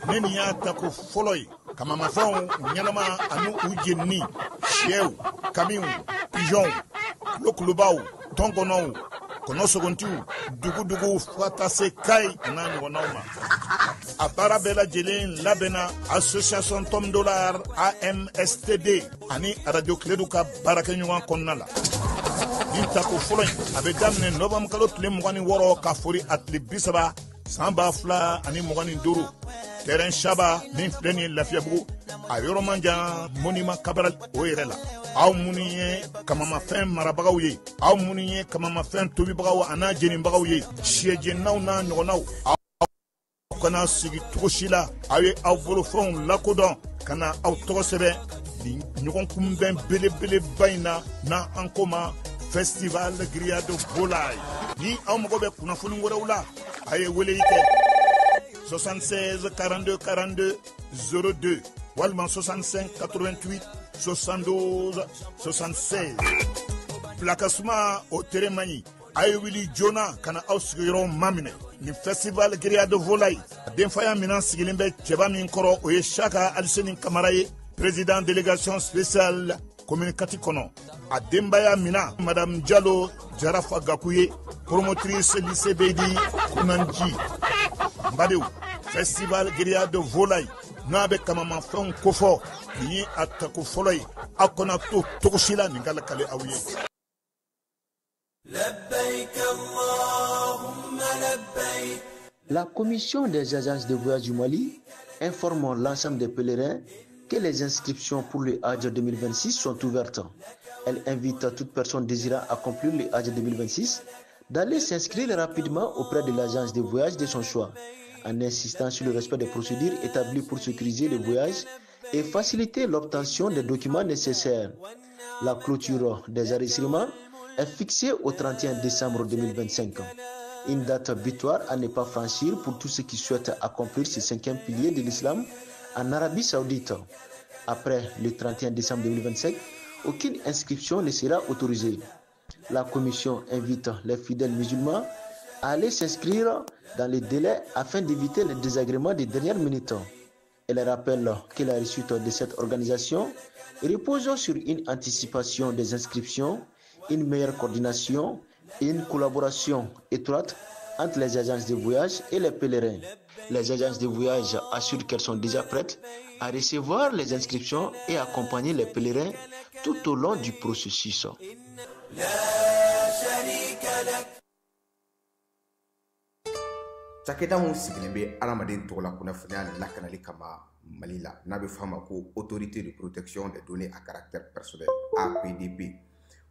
neni ya tako foloi kama mafon nyalama anu ujeni chiew kamiu pigeon lokulubaw tongonou kono sogontiu dugu fata se kai anani wonauma abara bela jelen labena association tom dollar AMSTD ani radio kleduka baraka nyuwan konnala Intako foloi abedamne nobam kalo tle mugani woro ka fori atli bisaba samba fla ani mugani duru terrain shaba min fleni lafiabu ayoro manja monima kabral oirela aw muniye kama mafen marabagaw ye aw muniye kama mafen tobi bagaw ana jeni bagaw ye sheje nawna nogonaw kana sigi toshila awe aw bolo fon lakodon kana aw togosebe nyogon kumben bele baina na ankoma Festival Gria de Volay. Ni Amogobe Kunafuni Wuraula. Aye Weleike 76 42 42 02. Walman 65 88 72 76. Plakasuma au Teremani. Aye Willy Jonah kana ausgiro mamine. Ni Festival Gria de Volay. Denfaya Minan Sigilimbe Chebami Nkoro Oye Shaka Aliseni Kamaraye. Président délégation spéciale communicatif kono a dembaya mina madame Diallo Jarafa Gakuye promotrice lycée Bedi Kunanji Mbadeu festival Gria de Volay nabe kama fon kofo ni atako folay akona to toshila ngala kale awiye labbaik Allahumma labbaik. La commission des agences de voyage du Mali informe l'ensemble des pèlerins que les inscriptions pour le Hajj 2026 sont ouvertes. Elle invite toute personne désirant accomplir le Hajj 2026 d'aller s'inscrire rapidement auprès de l'agence de voyage de son choix, en insistant sur le respect des procédures établies pour sécuriser le voyage et faciliter l'obtention des documents nécessaires. La clôture des enregistrements est fixée au 31 décembre 2025. Une date butoir à ne pas franchir pour tous ceux qui souhaitent accomplir ce 5e pilier de l'islam en Arabie Saoudite. Après le 31 décembre 2025, aucune inscription ne sera autorisée. La commission invite les fidèles musulmans à aller s'inscrire dans les délais afin d'éviter les désagréments des dernières minutes. Elle rappelle que la réussite de cette organisation repose sur une anticipation des inscriptions, une meilleure coordination et une collaboration étroite entre les agences de voyage et les pèlerins. Les agences de voyage assurent qu'elles sont déjà prêtes à recevoir les inscriptions et accompagner les pèlerins tout au long du processus. Cakɛda mun sigilen bɛ adamaden tɔgɔ la kunnafoniya lakanali kama Mali la n'a bɛ fɔ a ma ko autorité de protection des données à caractère personnel APDP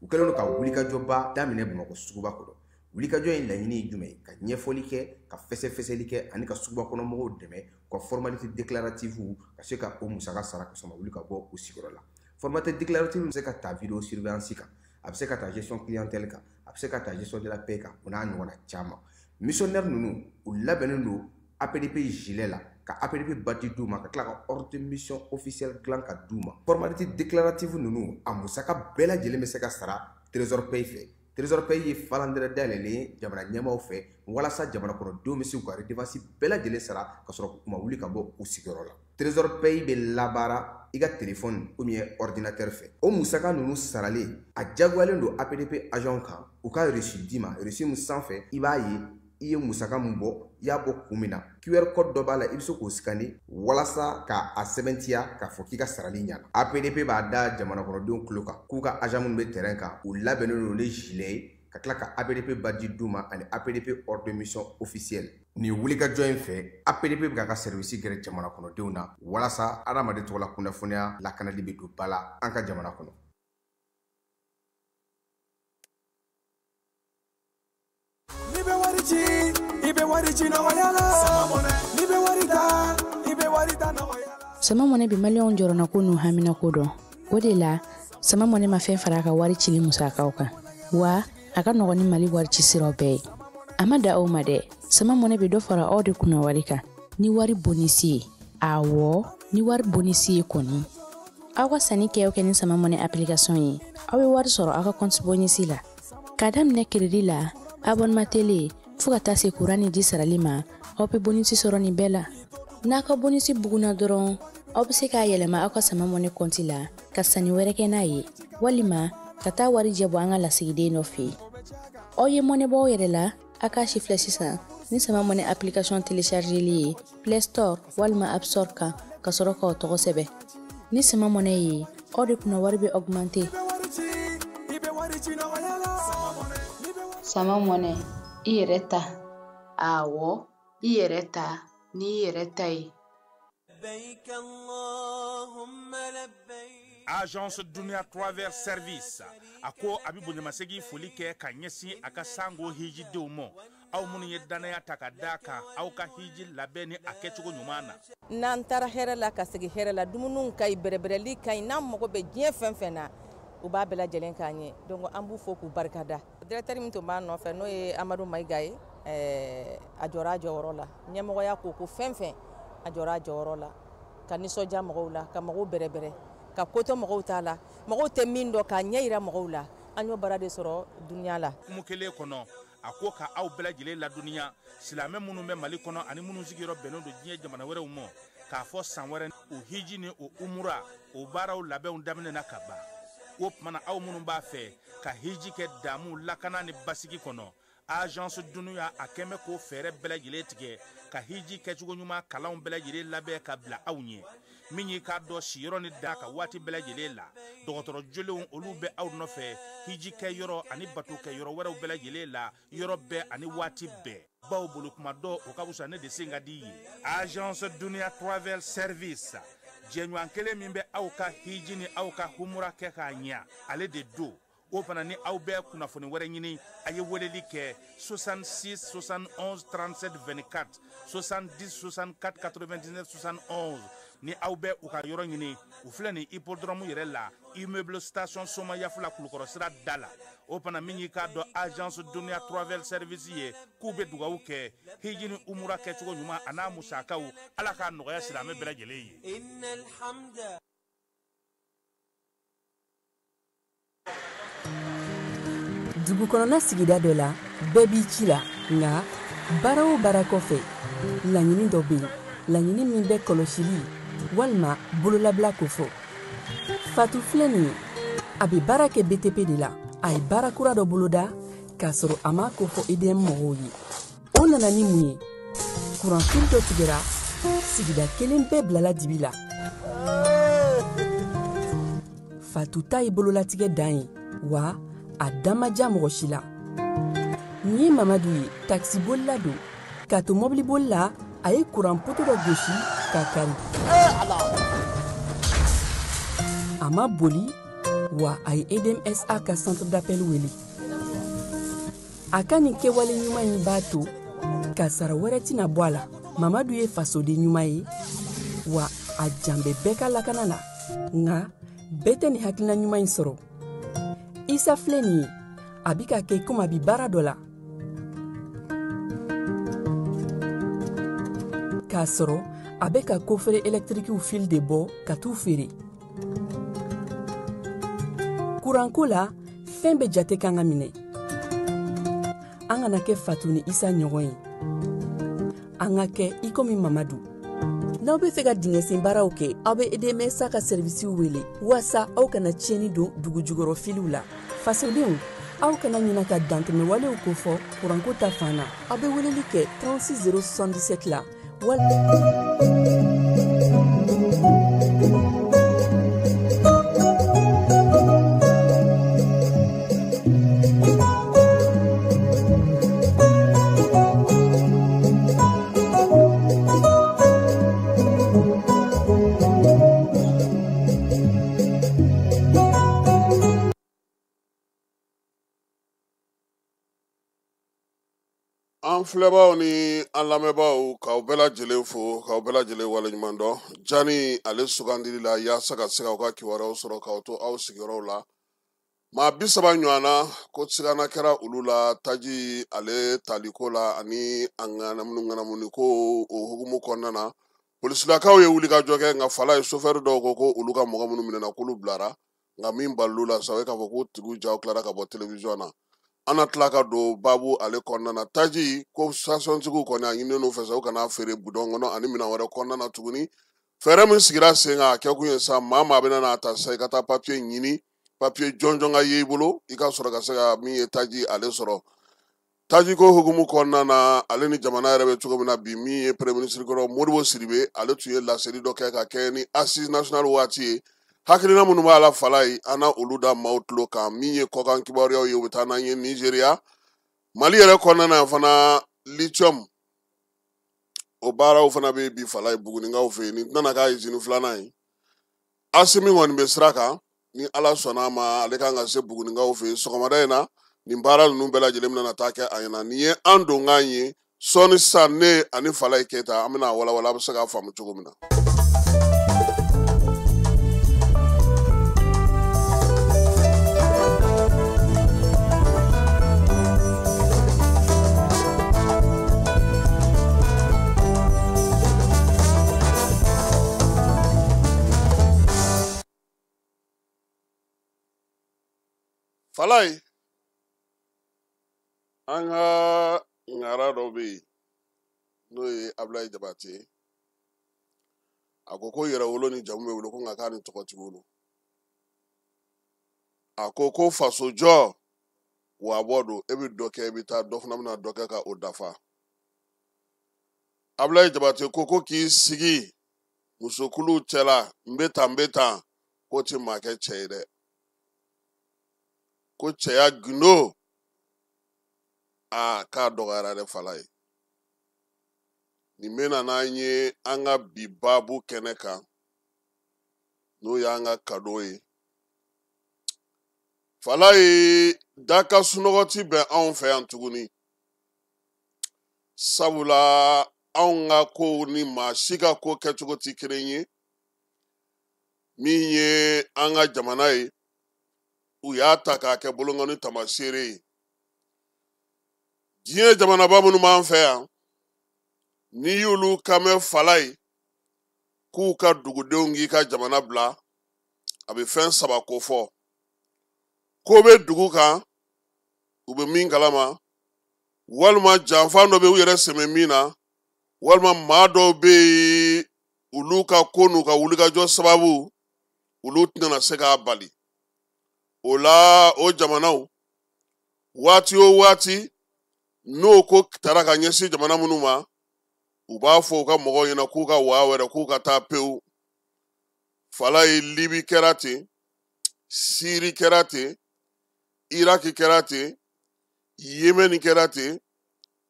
u kɛlen don ka wulikajɔba daminɛ Bamakɔ suguba kɔnɔ. Wulikajɔ in laɲini ye jumɛn ye? Ka ɲɛfɔli kɛ, ka fɛsɛfɛsɛli kɛ ani ka suguba kɔnɔ mɔgɔw dɛmɛ ka formalité déclarative ka se ka o musaka sara ka sɔrɔ wuli ka bɔ u sigiyɔrɔ la. Formalité déclarative bɛ se ka ta vidéo surveillance kan, a bɛ se ka ta gestion clientèle kan, a bɛ se ka ta gestion de la paix kan, o n'a ɲɔgɔnna caman. Missionnaire ninnu u labɛnnen don APDP gilet la ka APDP badge d'u ma ka tila ka ordre de mission officielle dilan ka d'u ma. Formalité déclarative ninnu a musaka bɛɛ lajɛlen bɛ se ka sara Trésor Paye fɛ. Trésor Paye ye falandɛrɛ dayɛlɛlen ye jamana ɲɛmaaw fɛ walasa jamana kɔnɔdenw bɛ se k'u ka redevance bɛɛ lajɛlen sara ka sɔrɔ u ma wuli ka bɔ u sigiyɔrɔ la. Trésor Paye bɛ labaara i ka téléphone ou bien ordinateur fɛ. O musaka ninnu saralen a jagoyalen don APDP agent kan u ka reçu d'i ma, reçu min sanfɛ i b'a ye i ye musaka min bɔ i y'a bɔ kun min na QR code dɔ b'a la i bɛ se k'o scanner walasa ka a sɛbɛntiya k'a fɔ k'i ka sarali ɲɛna. APDP b'a da jamana kɔnɔdenw tulo kan k'u ka agent minnu bɛ terrain kan u labɛnnen don ni gilet ye ka tila ka APDP badge d'u ma ani APDP ordre de mission officielle. Nin wulikajɔ in fɛ APDP bɛ k'a ka service gɛrɛ jamana kɔnɔdenw na walasa adamaden tɔgɔ la kunnafoniya lakanali bɛ don ba la an ka jamana kɔnɔ. Sama mone bi malion jorona ko nu hamina ko do o de la sama mone ma fen fara ka wari cili musakaw kan wa aka no ni mali wari ci siro be amada o made sama mone bi do fara o de kuna wari ka ni wari bonisi awo ni wari bonisi koni awa sani ke o ken sama mone application yi awe wari soro aka compte bonisi la kadam ne credit la abonnement télé fuka tase kurani di saralima ope bonisi soro ni bela n'a ka bonisi buguna dɔrɔn aw bɛ se k'a yɛlɛma aw ka sama mɔne kɔnti la ka sanni wɛrɛ kɛ n'a ye walima ka taa wari jɛ bɔ an ka lasigiden dɔ fɛ yen aw ye mɔne bɔ aw yɛrɛ la a k'a si filɛ sisan ni sama mɔne application téléchargeli ye Play Store walima App Store kan ka sɔrɔ k'aw tɔgɔ sɛbɛn ni sama mɔne ye aw de kunna wari bɛ augmenter. Sama mɔne i yɛrɛ ta. Awɔ i yɛrɛ ta ni i yɛrɛ ta ye. Agence Dunia Travel Service a ko a bɛ bonyamasegin foli kɛ ka ɲɛsin a ka sango hijidenw ma aw minnu ye danaya ta ka d'a kan aw ka hiji labɛn ni a kɛcogo ɲuman na. N'an taara hɛrɛ la ka segin hɛrɛ la dumuniw ka ɲi bɛrɛbɛrɛli ka ɲi n'an mago bɛ diɲɛ fɛn fɛn na u b'a bɛɛ lajɛlen k'an ɲɛ donc an b'u fo k'u barikada. Directeur min tun b'a nɔfɛ n'o ye Amadu Mayiga ye a jɔra a jɔyɔrɔ la ɲɛmɔgɔya ko fɛn fɛn a jɔra a jɔyɔrɔ la ka nisɔndiya mɔgɔw la ka mɔgɔw bɛrɛbɛrɛ ka koto mɔgɔw t'a la mɔgɔw tɛ min dɔn k'a ɲɛ yira mɔgɔw la an y'o baara de sɔrɔ duniya la. Kumu kelen kɔnɔ a ko ka aw bɛɛ lajɛlen laduniya silamɛ minnu bɛ Mali kɔnɔ ani minnu sigiyɔrɔ bɛnnen don diɲɛ jamana wɛrɛw ma k'a fɔ san wɛrɛ o hiji ni o umura o baaraw labɛnw daminɛna ka ban o tumana aw minnu b'a fɛ ka hiji kɛ damu lakana ni basigi kɔnɔ Agence Dunuya a kɛn bɛ k'o fɛɛrɛ bɛɛ lajɛlen tigɛ ka hiji kɛcogo ɲuman kalanw bɛɛ lajɛlen labɛn ka bila aw ɲɛ min y'i k'a dɔn siyɔrɔ ni da ka waati bɛɛ lajɛlen la dɔgɔtɔrɔ jolenw olu bɛ aw nɔfɛ hiji kɛ yɔrɔ ani bato kɛ yɔrɔ wɛrɛw bɛɛ lajɛlen la yɔrɔ bɛɛ ani waati bɛɛ baw bolo kuma dɔ o ka wusa ne de sen ka di ye Agence Dunia Travel Service jɛɲɔgɔn kelen min bɛ aw ka hiji ni aw ka humura kɛ k'a ɲɛ ale de do o fana ni aw bɛɛ kunnafoni wɛrɛ ɲini a ye weleli kɛ 66 71 37 24 70 64 99 71 ni aw bɛ u ka yɔrɔ ɲini u filɛ ni hippodrome yɛrɛ la immeuble station Soma Yafula Kulukɔrɔ sira da la o fana min y'i k'a dɔn Agence Dunia Travel Service ye k'u bɛ dugawu kɛ hiji ni umura kɛcogo ɲuman a n'a musakaw ala k'a nɔgɔya silamɛ bɛɛ lajɛlen ye. Dugukɔnɔna sigida dɔ la bɛɛ b'i ci la nka baara o baara kɔfɛ laɲini dɔ bɛ yen laɲini min bɛ kɔlɔsili walima bololabila ko fɔ Fatu filɛ nin ye a bɛ baara kɛ BTP de la a ye baara kura dɔ boloda k'a sɔrɔ a ma ko fɔ EDM mɔgɔw ye o nana ni mun ye kuranfili dɔ tigɛra sigida kelen bɛɛ bilala dibi la Fatu ta ye bololatigɛ dan ye wa a damaja mɔgɔ si la nin ye Mamadu ye taxibolila don k'a to mɔbiliboli la a ye kuran poto dɔ gosi k'a kari a ma boli wa a ye EDMSA ka centre d'appel wele a ka nin kɛwale ɲuman in b'a to ka sara wɛrɛ tɛna bɔ a la Mamadu ye fasoden ɲuman ye wa a jan bɛ bɛɛ ka lakana na nka bɛɛ tɛ nin hakilina ɲuman in sɔrɔ Isa filɛ nin ye a bi ka kɛ komi a bi baara dɔ la k'a sɔrɔ a bɛ ka kofere électrique fil de bɔ ka t'u feere kuranko la fɛn bɛɛ jate kan ka minɛ an kana kɛ Fatu ni Isa ɲɔgɔn ye an ka kɛ i komi Mamadu n'aw bɛ fɛ ka dingɛsen baaraw kɛ aw bɛ EDMSA ka servisiw wele walasa aw kana tiɲɛni don dugu jukɔrɔ filiw la fasodenw aw kana ɲina ka dantɛmɛ walew ko fɔ kuranko ta fan na aw bɛ weleli kɛ 36 077 la an filɛbaaw ni an lamɛnbaaw k'aw bɛɛ lajɛlen fo k'aw bɛɛ lajɛlen waleɲuman dɔn jani ale sugandili la yaasa ka se k'aw ka kibaruyaw sɔrɔ k'aw to aw sigiyɔrɔw la maa 30 ɲɔgɔnna ko sigana kɛra olu la taji ale taliko la ani a ŋanamuni ko o hukumu kɔnɔna na polisilakaw ye wulikajɔ kɛ nka fala ye sofɛri dɔw ko olu ka mɔgɔ minnu minɛna k'olu bilara nka min balolu la sa o ye k'a fɔ ko tigiw jaw tilara ka bɔ televiziyɔn na ana tila ka don babu ale kɔnɔna na taji ko sasɔntigiw kɔni a ɲininen n'u fɛ sa u kana feere budɔn kɔnɔ ani minɛn wɛrɛ kɔnɔna na tuguni fɛɛrɛ min sigira sen kan a kɛ kun ye sa maa bɛna n'a ta sa i ka taa papiye ɲini papiye jɔnjɔn ka ye i bolo i ka sɔrɔ ka se ka min ye taji ale sɔrɔ taji ko hukumu kɔnɔna na ale ni jamana yɛrɛ bɛ cogo min na bi min ye premier ministre kɔrɔ Modibo Sidibe ale tun ye laseli dɔ kɛ ka kɛ ni assise nationale waati ye hakilina minnu b'a la fala ye an na olu da maaw tulo kan min ye kɔkan kibaruyaw ye u bɛ taa n'an ye Nigeria Mali yɛrɛ kɔnɔna na fana lithium o baaraw fana bɛ bi fala ye Buguninkaw fɛ yen ni tɛna k'a usine filanan ye Asimi kɔni bɛ sira kan ni Ala sɔnna a ma ale kan ka se Buguninkaw fɛ yen sɔgɔmada in na nin baara ninnu bɛɛ lajɛlen bɛna taa kɛ a ɲɛna nin ye an don kan ye sɔɔni sisan ne ani Falaye Keyita an bɛna walawala a bɛ se k'a faamu cogo min na. Falaye an ka ŋara dɔ bɛ yen n'o ye Abulaye Jabate a ko yɛrɛwolo ni jamu bɛ wolo ko nka k'a ni tɔgɔ tɛ wolo a ko faso jɔ wa bɔ don e bɛ dɔ kɛ i bɛ taa dɔ fana bɛna dɔ kɛ ka o dafa Abulaye Jabate ko k'i sigi musokuluw cɛla n bɛ tan ko tɛ maa kɛ cɛ ye dɛ ko cɛya gindo k'a dɔgɔyara dɛ Falaye nin bɛna n'an ye an ka bi baabu kɛnɛ kan n'o y'an ka kado ye Falaye daka sunɔgɔ ti bɛn anw fɛ yan tuguni sabula anw ka ko ni maa si ka ko kɛcogo ti kelen ye min ye an ka jamana ye u y'a ta k'a kɛ bolongɔni tamaseere ye diɲɛ jamanaba minnu b'an fɛ yan n'i y'olu kan mɛn Falaye k'u ka dugudenw k'i ka jamana bila a bɛ fɛn saba ko fɔ ko bɛ dugu kan u bɛ min kalama walima janfan dɔ bɛ u yɛrɛ sɛmɛ min na walima maa dɔw bɛ yen olu ka ko n'u ka wulikajɔ sababu olu tɛna se k'a bali o la o jamanaw waati o waati n'o ko taara ka ɲɛsin jamana minnu ma u b'a fɔ u ka mɔgɔw ɲɛna k'u ka waa wɛrɛ k'u ka taa pewu Falaye Libi kɛra ten Siri kɛra ten Iraki kɛra ten Yemeni kɛra ten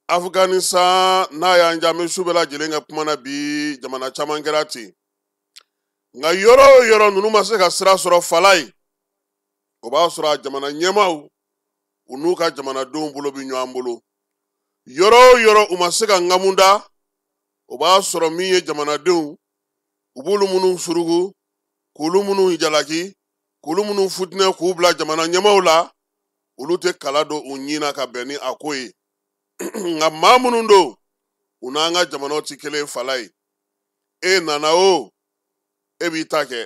Afganistan n'a y'an ja an bɛ su bɛɛ lajɛlen kɛ kuma na bi jamana caman kɛra ten nka yɔrɔ o yɔrɔ ninnu ma se ka sira sɔrɔ Falaye o b'a sɔrɔ a jamana ɲɛmaaw u n'u ka jamanadenw bolo bɛ ɲɔgɔn bolo yɔrɔ o yɔrɔ u ma se ka ŋamu da o b'a sɔrɔ min ye jamanadenw u b'olu minnu surugu k'olu minnu jalaki k'olu minnu futinɛ k'u bila jamana ɲɛmaaw la olu tɛ kala don u ɲin na ka bɛn ni a ko ye nka maa minnu don u n'an ka jamanaw tɛ kelen ye Falaye e nana o e b'i ta kɛ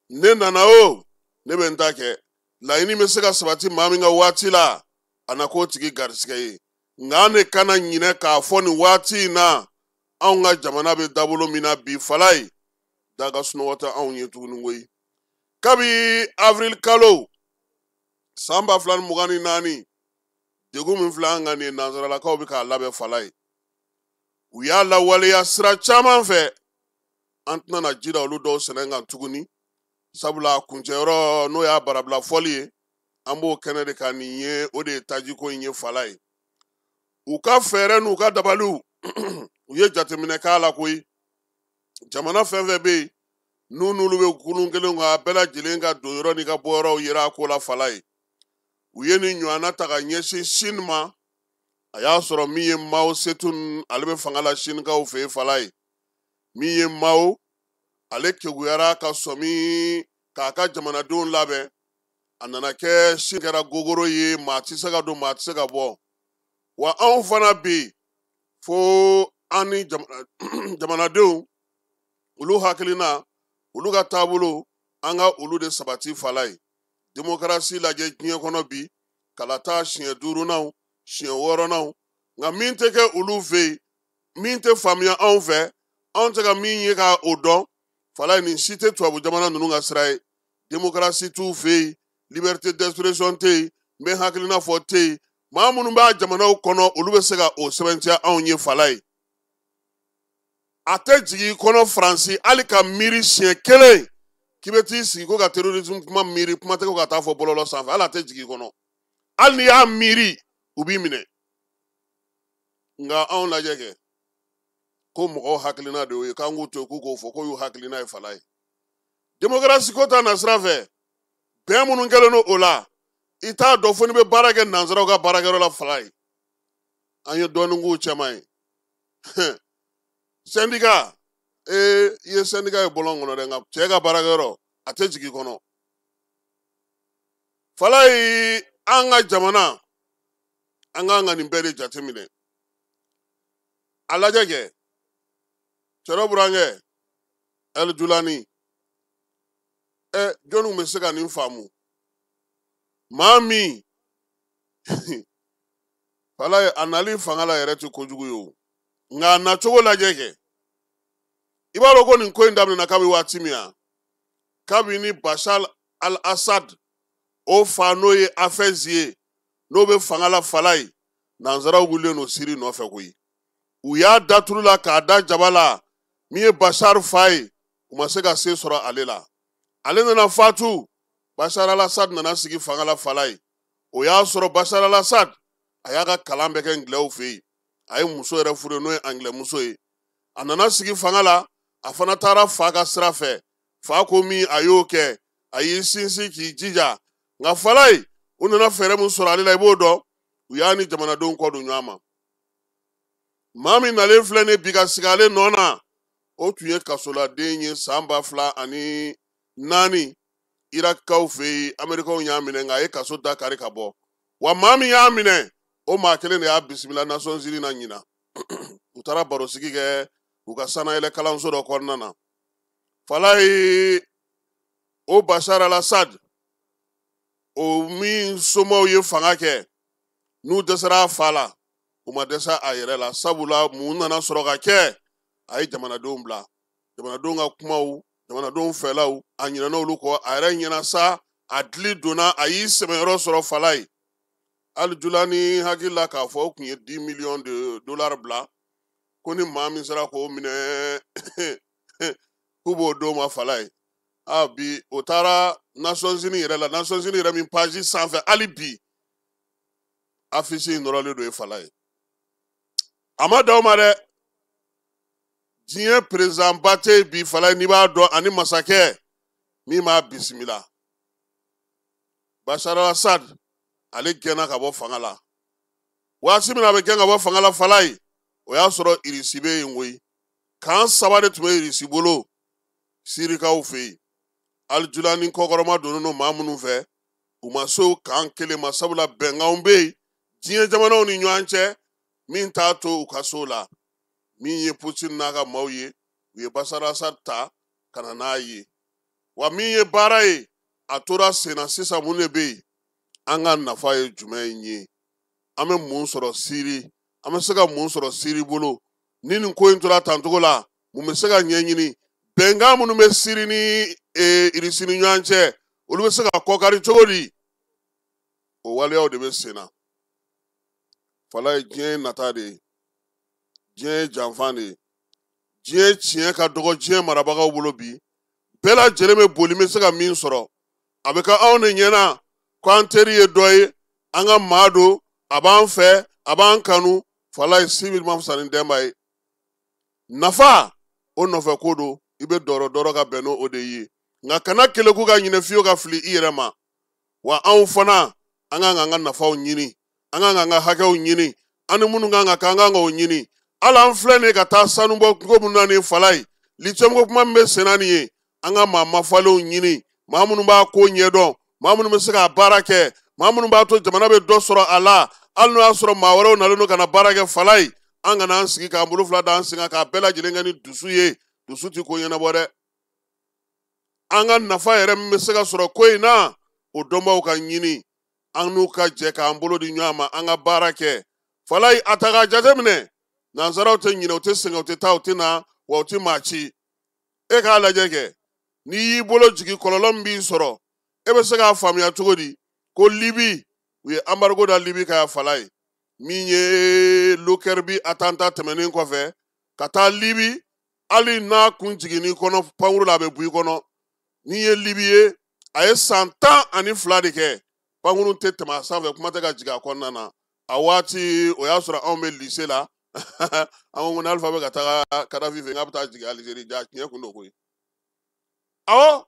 ne nana o ne bɛ n ta kɛ laɲini bɛ se ka sabati maa min ka waati la a na k'o tigi garisigɛ ye nka an de kana ɲinɛ k'a fɔ nin waati in na anw ka jamana bɛ dabolo min na bi Falaye daga sunɔgɔ tɛ anw ye tuguni koyi kabi avril kalo san 2024 degun min filɛ an kan nin ye nanzaralakaw bɛ k'a labɛn Falaye u y'a lawaleya sira caman fɛ an tɛna na ji da olu dɔw sɛnɛ kan tuguni sabula kuncɛyɔrɔ n'o y'a barabila fɔli ye an b'o kɛnɛ de kan nin ye o de ye tajiko in ye Falaye u ka fɛɛrɛ n'u ka dabaliw u ye jateminɛ k'a la koyi jamana fɛn fɛn bɛ yen n'u n'olu bɛ kulun kelen kan a bɛɛ lajɛlen ka don yɔrɔ n'i ka bɔ yɔrɔw yera a ko la Falaye u ye nin ɲɔgɔnna ta ka ɲɛsin Sini ma a y'a sɔrɔ min ye Mao Zedong ale bɛ fanga la Sinikaw fɛ yen Falaye min ye Mao ale kekuyara ka sɔmi k'a ka jamanadenw labɛn a nana kɛ Sini kɛra gogoro ye maa tɛ se ka don maa tɛ se ka bɔ wa anw fana bi fo an ni jamanadenw olu hakilina olu ka taabolo an ka olu de sabati Falaye démocratie lajɛ diɲɛ kɔnɔ bi kalata siɲɛ 5 naw siɲɛ 6 naw nka min tɛ kɛ olu fɛ yen min tɛ faamuya anw fɛ anw tɛ ka min ye ka o dɔn fala nin si tɛ tubabu jamana ninnu ka sira ye démocratie t'u fɛ yen liberté d'expression tɛ yen n bɛ hakilina fɔ tɛ yen maa minnu b'a jamanaw kɔnɔ olu bɛ se ka o sɛbɛntiya anw ye fala ye a tɛ jigin i kɔnɔ faransi hali ka miiri siɲɛ 1 k'i bɛ t'i sigi ko ka terrorisme kuma miiri kuma tɛ ko ka taa fɔ bɔlɔlɔ sanfɛ hali a tɛ jigin i kɔnɔ hali n'i y'a miiri u b'i minɛ nka anw lajɛ kɛ ko mɔgɔw hakilina de y'o ye k'an k'u to yen k'u k'o fɔ k'o y'u hakilina ye fala ye démocratie ko ta na sira fɛ bɛn minnu kɛlen don o la i t'a dɔn fo n'i bɛ baara kɛ nansaraw ka baarakɛyɔrɔ la fala ye an ye dɔɔnin k'u cɛman ye syndicat i ye syndicat ye bɔlɔn kɔnɔ dɛ nka cɛ ka baarakɛyɔrɔ a tɛ jigin i kɔnɔ fala ye an ka jamana an k'an ka nin bɛɛ de jateminɛ a lajɛ kɛ cɛrɔ burankɛ El Julani jɔnniw bɛ se ka nin faamu maa min fala ye a nali fanga la yɛrɛ tɛ kojugu ye o nka a nacogo lajɛ kɛ i b'a dɔn ko nin ko in daminɛna kabi waati min a kabini Bashar al-Assad o fa n'o ye Hafez ye n'o bɛ fanga la fala ye nansaraw wulilen don Siri nɔfɛ koyi u y'a da turu la k'a da jaba la min ye Bashar fa ye u ma se ka se sɔrɔ ale la ale nana fatu Bashar al-Assad nana sigi fanga la fala ye o y'a sɔrɔ Bashar al-Assad a y'a ka kalan bɛɛ kɛ Anglɛw fɛ yen a ye muso yɛrɛ furu n'o ye Anglɛ muso ye a nana sigi fanga la a fana taara fa ka sira fɛ fa ko min a y'o kɛ a y'i sinsin k'i jija nka fala ye u nana fɛɛrɛ min sɔrɔ ale la i b'o dɔn u y'a ni jamanadenw kɔ don ɲɔgɔn ma maa min nalen filɛ ni bi ka sigi ale nɔ na o tun ye kasoladen ye san 2004 Irakaw fɛ yen Amerikaw y'a minɛ nka a ye kaso da kari ka bɔ wa maa min y'a minɛ o maa kelen de y'a bisimila Nations Unies na ɲina u taara barosigi kɛ u ka sanayɛlɛ kalanso dɔ kɔnɔna na fala ye o Bashar al-Assad o min somɔgɔw ye fanga kɛ n'u dɛsɛra a fa la u ma dɛsɛ a yɛrɛ la sabula mun nana sɔrɔ ka kɛ a ye jamanadenw bila jamanadenw ka kumaw jamanadenw fɛlaw a ɲinɛna olu kɔ a yɛrɛ ɲɛna sa a dili donna a y'i sɛbɛnyɔrɔ sɔrɔ fala ye Ali Julani hakili la k'a fɔ o tun ye $10 millions bila ko ni maa min sera k'o minɛ k'u b'o d'o ma fala ye bi o taara Nations Unies yɛrɛ la Nations Unies yɛrɛ min page sanfɛ hali bi affiche in nɔrɔlen don ye fala ye a ma d'aw ma dɛ diɲɛ président ba tɛ yen bi fala ye n'i b'a dɔn ani masakɛ min b'a bisimila Bashar al-Assad ale gɛnna ka bɔ fanga la waati min a bɛ gɛn ka bɔ fanga la fala ye o y'a sɔrɔ irisi bɛ yen koyi kan 3 de tun bɛ irisi bolo Sirikaw fɛ yen Ali Julani kɔkɔrɔma donnen don maa minnu fɛ u ma se o kan kelen ma sabula bɛnkanw bɛ yen diɲɛ jamanaw ni ɲɔgɔn cɛ min t'a to u ka so la min ye Putin n'a ka maaw ye u ye Bashar al-Assad ta ka na n'a ye wa min ye baara ye a tora sen na sisan mun de bɛ yen an ka nafa ye jumɛn ye an bɛ mun sɔrɔ Siri an bɛ se ka mun sɔrɔ Siri bolo ni nin ko in tora tancogo la mun bɛ se ka ɲɛɲini bɛnkan minnu bɛ Siri ni irisi ni ɲɔgɔn cɛ olu bɛ se ka kɔkari cogo di o waleyaw de bɛ sen na fala ye diɲɛ nata de ye diɲɛ ye janfan de ye diɲɛ tiɲɛ ka dɔgɔ diɲɛ marabagaw bolo bi bɛɛ lajɛlen bɛ boli bɛ se ka min sɔrɔ a bɛ kɛ anw de ɲɛna ko an teri ye dɔ ye an ka maa don a b'an fɛ a b'an kanu fala ye civil ma fisa ni dɛnba ye nafa o nɔfɛ ko don i bɛ dɔrɔ ka bɛn n'o de ye nka kana keleku ka ɲinɛ fiyewu ka fili i yɛrɛ ma wa anw fana an kan k'an ka nafaw ɲini an kan k'an ka hakɛw ɲini an ni minnu kan ka kɛ an kan k'o ɲini hali an filɛ nin ye ka taa sanu bɔ ko minnu na nin fala ye lithium ko kuma min bɛ sen na nin ye an ka maa mafalenw ɲini maa minnu b'a ko ɲɛdɔn maa minnu bɛ se k'a baara kɛ maa minnu b'a to jamana bɛ dɔ sɔrɔ a la hali n'o y'a sɔrɔ maa wɛrɛw nalen don ka na baara kɛ fala ye an kana an sigi k'an bolo fila da an sen kan k'a bɛɛ lajɛlen kɛ ni dusu ye dusu tɛ ko ɲɛnabɔ dɛ an ka nafa yɛrɛ min bɛ se ka sɔrɔ ko in na o dɔnbaw ka ɲini an n'u ka jɛ k'an bolo di ɲɔgɔn ma an ka baara kɛ falayi a ta k'a jateminɛ nansaraw tɛ ɲinɛ u tɛ sɛgɛn u tɛ taa u tɛ na wa u tɛ maa ci e k'a lajɛ kɛ n'i y'i bolo jigin kɔlɔlɔ min b'i sɔrɔ e bɛ se k'a faamuya cogo di ko libi u ye embargo da libi ka falayi min ye Lockerbie attentat tɛmɛnen kɔfɛ ka taa libi hali n'a kun jiginni kɔnɔ pankuru la a bɛ bɔ i kɔnɔ n'i ye libi ye a ye san 12 de kɛ pankuru tɛ tɛmɛ a sanfɛ kuma tɛ ka jigin a kɔnɔna na a waati o y'a sɔrɔ anw bɛ lycée la an ko ni Alifa bɛ ka taga Kadafi fɛ k'a bɛ taa jigin Alizeri ja tiɲɛ kun don koyi awɔ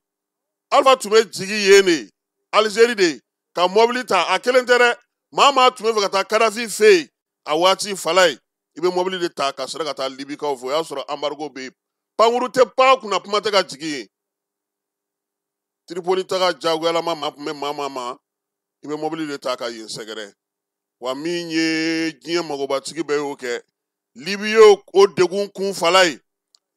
Alifa tun bɛ jigin yen de Alizeri de ka mɔbili ta a kelen tɛ dɛ maa tun bɛ fɛ ka taa Kadafi fɛ yen a waati falayi i bɛ mɔbili de ta ka sɔrɔ ka taa libikaw fɛ o y'a sɔrɔ embargo bɛ yen pankuru tɛ pan kunna kuma tɛ ka jigin yen Tripoli taga jagoyalama maa tun bɛ maa ma i bɛ mɔbili de ta ka yen sɛgɛrɛ wa min ye diɲɛ magobatigi bɛɛ y'o kɛ libi ye o degun kun falayi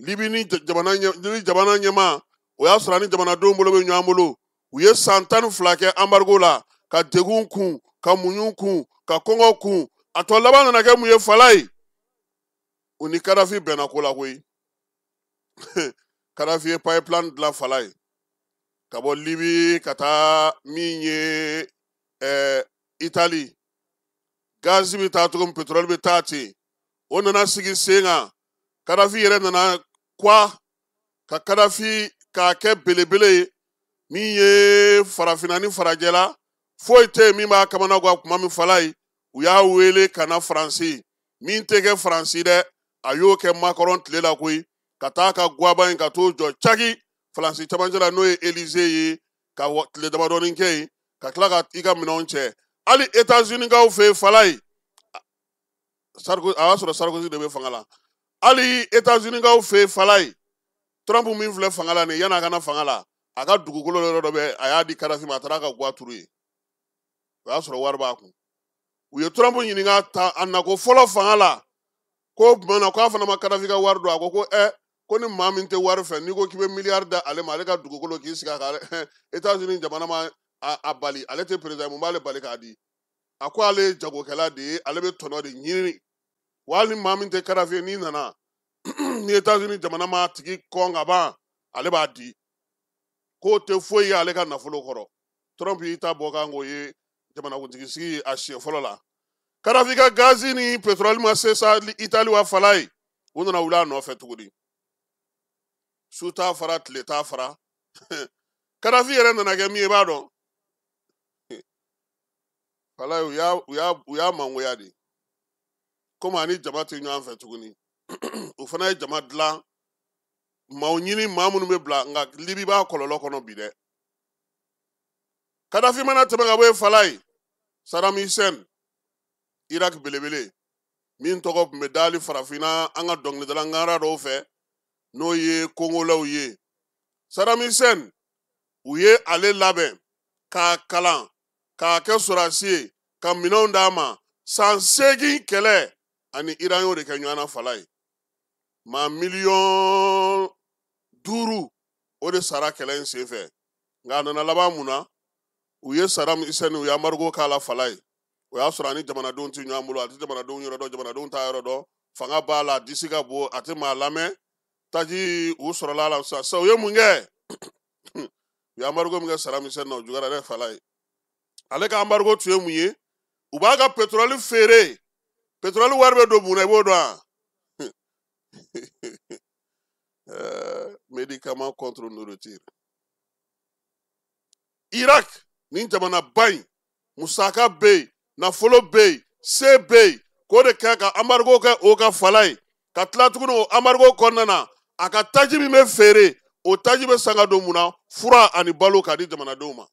libi ni jamana ɲɛmaa o y'a sɔrɔ ni jamanadenw bolo bɛ ɲɔgɔn bolo u ye san 12 kɛ embargo la ka degun kun ka muɲu kun ka kɔngɔ kun a tɔ laban nana kɛ mun ye falayi u ni Kadafi bɛnna ko la koyi Kadafi ye pipeline dilan falayi ka bɔ libi ka taa min ye Itali gazi bɛ taa cogo min pétrole bɛ taa ten o nana sigi sen kan Kadafi yɛrɛ nana ka Kadafi k'a kɛ belebele ye min ye farafinna ni farajɛla foyi tɛ yen min b'a kamana gan kuma min falayi u y'a wele ka na Faransi min tɛ kɛ Faransi dɛ a y'o kɛ Macron tile la koyi ka taa ka guaba in ka t'o jɔ Caki Faransi cɛmancɛ la n'o ye Élysée ye ka tile damadɔni kɛ yen ka tila ka i ka minɛnw cɛ hali États-Unis kaw fɛ yen falayi a y'a sɔrɔ Sarkozy de bɛ fanga la hali États-Unis kaw fɛ yen falayi Trump min filɛ fanga la nin yan'a ka na fanga la a ka dugukolo yɔrɔ dɔ bɛ a y'a di Kadafi ma a taara ka guwa turu yen o y'a sɔrɔ wari b'a kun u ye Trump ɲininka a nako fɔlɔ fanga la ko bana k'a fana ma Kadafi ka wari don a ko ko ni maa min tɛ wari fɛ n'i ko k'i bɛ miliyari da ale ma ale ka dugukolo k'i sigi a kan États-Unis jamana ma a bali ale tɛ président mun b'ale bali k'a di a ko ale ye jagokɛla de ye ale bɛ tɔnɔ de ɲini wa hali ni maa min tɛ Kadafi ye n'i nana ni États-Unis jamana ma tigi kɔn ka ban ale b'a di k'o tɛ foyi ye ale ka nafolo kɔrɔ Trump y'i ta bɔ kan k'o ye jamanakuntigi sigi a siɲɛ fɔlɔ la Kadafi ka gazi ni pétrole ma se sa Itali wa falayi u nana wuli a nɔfɛ tuguni su t'a fara tile t'a fara Kadafi yɛrɛ nana kɛ min ye i b'a dɔn falayi u y'a mangoya de komi ani jama tɛ ɲɔgɔn fɛ tuguni u fana ye jama dilan maaw ɲini maa minnu bɛ bila nka libi b'a kɔlɔlɔ kɔnɔ bi dɛ Kadafi mana tɛmɛ ka bɔ yen falayi Saddam Hussein Irak belebele min tɔgɔ tun bɛ da hali farafinna an ka dɔnkilidala ŋara dɔw fɛ n'o ye kongolaw ye Saddam Hussein u ye ale labɛn k'a kalan k'a kɛ sɔrasi ye ka minɛnw d'a ma san 8 kɛlɛ ani Iran y'o de kɛ ɲɔgɔn na falayi maa 5,000,000 o de sara kɛlɛ in senfɛ nka a nana laban mun na u ye Saddam Hussein u ye embargo k'a la falayi o y'a sɔrɔ ani jamanadenw tɛ ɲɔgɔn bolo a tɛ jamanadenw yɔrɔ dɔn jamanadenw t'a yɔrɔ dɔn fanga b'a la a disi ka bon a tɛ maa lamɛn taji u sɔrɔla a la sisan u ye mun kɛ u ye embargo min kɛ Saddam Hussein na o juguyara dɛ falayi ale ka embargo tun ye mun ye u b'a ka pétrole feere pétrole wari bɛ don mun na i b'o dɔn médicament contre nourriture Irak ni jamana ba in musaka bɛ yen nafolo bɛ yen se bɛ yen k'o de kɛ ka embargo kɛ o ka falayi ka tila tuguni o embargo kɔnɔna na a ka taji min bɛ feere o taji bɛ san ka don mun na fura ani balo k'a di jamanadenw ma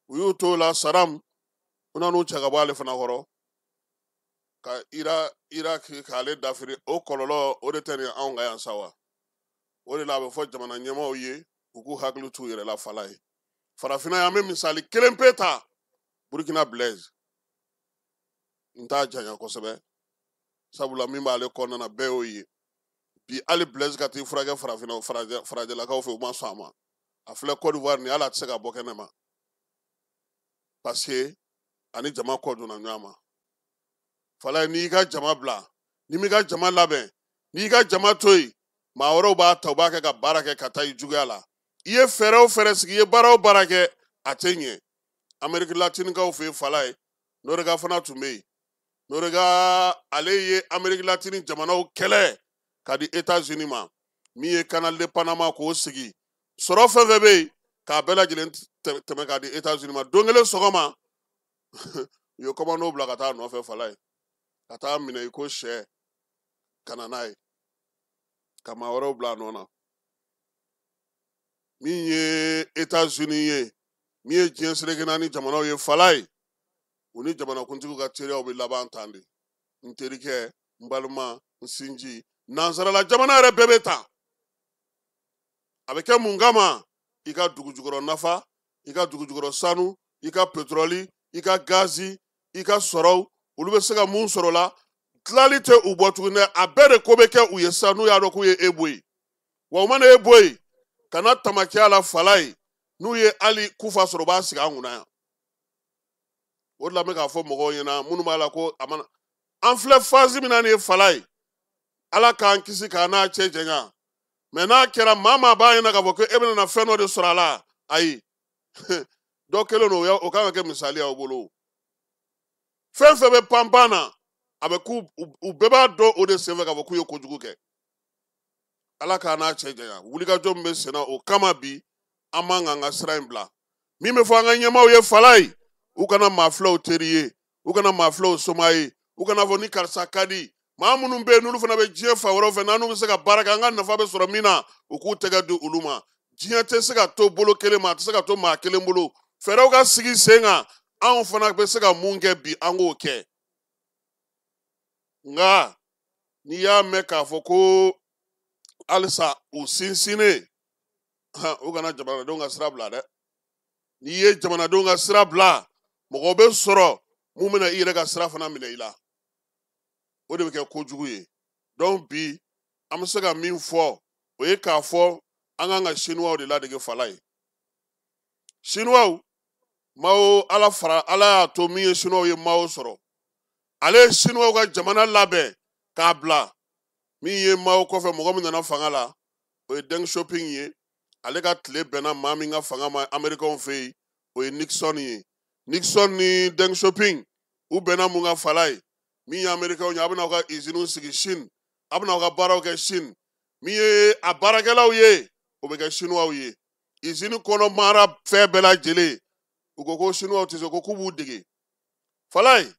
u y'u to la Saddam u nan'u cɛ ka bɔ ale fana kɔrɔ ka Irak k'ale dafiri o kɔlɔlɔ o de tɛ nin anw ka yan sa wa o de la a bɛ fɔ jamana ɲɛmaaw ye u k'u hakili t'u yɛrɛ la falayi farafinna yan bɛ misali kelen pe ta Burkina Blaise n t'a janya kosɛbɛ sabula min b'ale kɔnɔna na bɛɛ y'o ye bi hali Blaise ka t'i furakɛ farafinna farajɛlakaw fɛ u ma sɔn a ma a filɛ Côte d'Ivoire ni hali a tɛ se ka bɔ kɛnɛ ma parce que ani jama kɔ donna ɲɔgɔn ma fala n'i ka jama bila n'i m'i ka jama labɛn n'i ka jama to yen maa wɛrɛw b'a ta u b'a kɛ ka baara kɛ ka taa i juguya la i ye fɛɛrɛ o fɛɛrɛ sigi i ye baara o baara kɛ a tɛ ɲɛ Amérique latinikaw fɛ yen fala ye Noriga fana tun bɛ yen Noriga ale ye Amérique latine jamanaw kɛlɛ ka di États-Unis ma min ye Canal de Panama k'o sigi sɔrɔ fɛn fɛn bɛ yen k'a bɛɛ lajɛlen tɛmɛ ka di États-Unis ma don kelen sɔgɔma u ye commando bila ka taa nɔfɛ fala ye ka taa minɛ i ko sɛ ka na n'a ye ka maa wɛrɛw bila a nɔ na min ye États-Unis ye min ye diɲɛ seleke naani jamanaw ye fala ye u ni jamanakuntigiw ka teriyaw bɛ laban tan de n terikɛ n balima n sinji nansarala jamana yɛrɛ bɛɛ bɛ ta a bɛ kɛ mun kama i ka dugu jukɔrɔ nafa i ka dugu jukɔrɔ sanu i ka pétrole i ka gazi i ka sɔrɔw olu bɛ se ka mun sɔrɔ la tilali tɛ u bɔ tuguni dɛ a bɛɛ de ko bɛ kɛ u ye sa n'u y'a dɔn k'u ye e bɔ yen wa u mana e bɔ yen kana tamakiya la fala ye n'u ye hali kufa sɔrɔ u b'a sigi an kunna yan o de la n bɛ k'a fɔ mɔgɔw ɲɛna minnu b'a la ko a mana an filɛ fazi min na nin ye fala ye ala k'an kisi k'an n'a cɛ janya mɛ n'a kɛra maa maa b'a ɲɛna k'a fɔ ko e bɛna fɛn dɔ de sɔrɔ a la ayi dɔ kelen don o kan ka kɛ misali y'aw bolo fɛn fɛn bɛ panpan na a bɛ u bɛɛ b'a dɔn o de senfɛ k'a fɔ k'u ye kojugu kɛ ala k'an n'a cɛ janya wulikajɔ min bɛ sen na o kama bi an man kan ka sira in bila min bɛ fɔ an ka ɲɛmaaw ye fala ye u kana maa filaw teri ye u kana maa filaw soma ye u kana fɔ ni karisa ka di maa minnu bɛ yen n'olu fana bɛ diɲɛ fan wɛrɛw fɛ n'anu bɛ se ka baara kɛ an ka nafa bɛ sɔrɔ min na u k'u tɛgɛ di olu ma diɲɛ tɛ se ka to bolo kelen ma a tɛ se ka to maa kelen bolo fɛɛrɛw ka sigi sen kan anw fana bɛ se ka mun kɛ bi an k'o kɛ nka n'i y'a mɛn k'a fɔ ko halisa u sinsinnen u kana jamanadenw ka sira bila dɛ n'i ye jamanadenw ka sira bila mɔgɔ bɛ sɔrɔ mun bɛna i yɛrɛ ka sira fana minɛ i la o de bɛ kɛ kojugu ye donc bi an bɛ se ka min fɔ o ye k'a fɔ an kan ka siniwaw de ladege fala ye siniwaw maaw ala y'a to min ye siniwaw ye maaw sɔrɔ ale ye siniwaw ka jamana labɛn k'a bila min ye maaw kɔfɛ mɔgɔ min nana fanga la o ye Deng Xiaoping ye ale ka tile bɛnna maa min ka fanga ma Américains fɛ yen o ye Nixon ye Nixon ni Deng Xiaoping u bɛnna mun ka fala ye min ye Américains ye a bɛna aw ka usines sigi Chine a bɛna aw ka baaraw kɛ Chine min ye a baarakɛlaw ye o bɛ kɛ Chinois ye usine kɔnɔ mara fɛn bɛɛ lajɛlen u ko ko Chinois tɛ se ko k'u b'u dege fala ye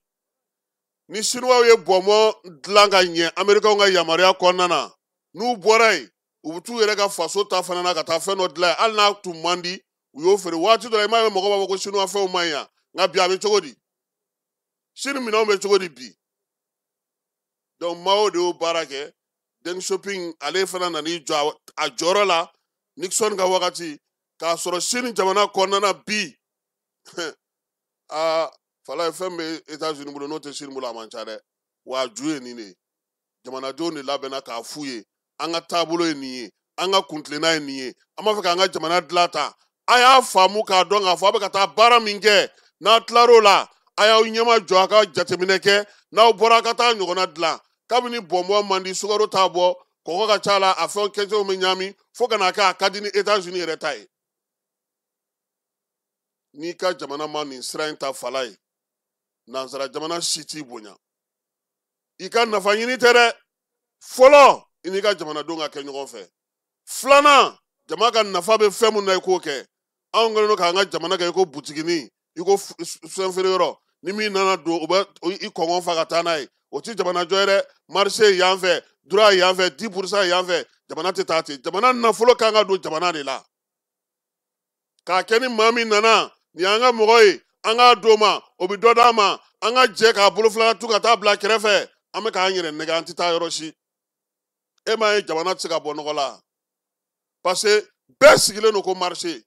ni Chinois ye bɔnbɔn dilan ka ɲɛ Américains ka yamaruya kɔnɔna na n'u bɔra yen u bɛ t'u yɛrɛ ka faso ta fana na ka taa fɛn dɔ dilan yen hali n'a tun man di u y'o feere waati dɔ la i m'a ye mɔgɔw b'a fɔ ko Chinois fɛnw man ɲi yan nka bi a bɛ cogo di Chine minɛnw bɛ cogo di bi donc Mao de y'o baara kɛ Deng Xiaoping ale fana nan'i jɔ a jɔyɔrɔ la Nixon ka wagati k'a sɔrɔ Chine jamana kɔnɔna na bi fala ye fɛn bɛ États-Unis bolo n'o tɛ Chine bolo a man ca dɛ wa a ju ye nin de ye jamanadenw de labɛnna k'a f'u ye an ka taabolo ye nin ye an ka kuntilenna ye nin ye an b'a fɛ k'an ka jamana dilan ta a y'a faamu k'a dɔn k'a fɔ a bɛ ka taa baara min kɛ n'a tilar'o la a y'aw ɲɛma jɔ a ka jateminɛ kɛ n'aw bɔra a ka taa ɲɔgɔnna dilan kabini bɔnbɔn man di sukaro t'a bɔ kɔgɔ ka ca la a fɛnw kɛcogo bɛ ɲami fo ka n'a kɛ a ka di ni États-Unis yɛrɛ ta ye n'i ka jamana ma nin sira in ta fala ye nansara jamana si t'i bonya i ka nafa ɲini tɛ dɛ fɔlɔ i n'i ka jamanadenw ka kɛ ɲɔgɔn fɛ filanan jama ka nafa bɛ fɛn mun na i k'o kɛ anw kɛlen don k'an ka jamana kɛ i ko butiginin i ko fɛn feere yɔrɔ ni min nana don u bɛ i kɔngɔ fa ka taa n'a ye o ti jamana jɔ ye dɛ marché ye yan fɛ droit ye yan fɛ 10% ye yan fɛ jamana tɛ taa ten jamana nafolo kan ka don jamana de la k'a kɛ ni maa min nana nin y'an ka mɔgɔ ye an k'a d'o ma o bɛ dɔ d'a ma an ka jɛ k'a bolofila tu ka taa bila kɛrɛfɛ an bɛ k'an yɛrɛ nɛgɛ an tɛ taa yɔrɔ si e m'a ye jamana tɛ se ka bɔ nɔgɔ la parce que bɛɛ sigilen don ko marché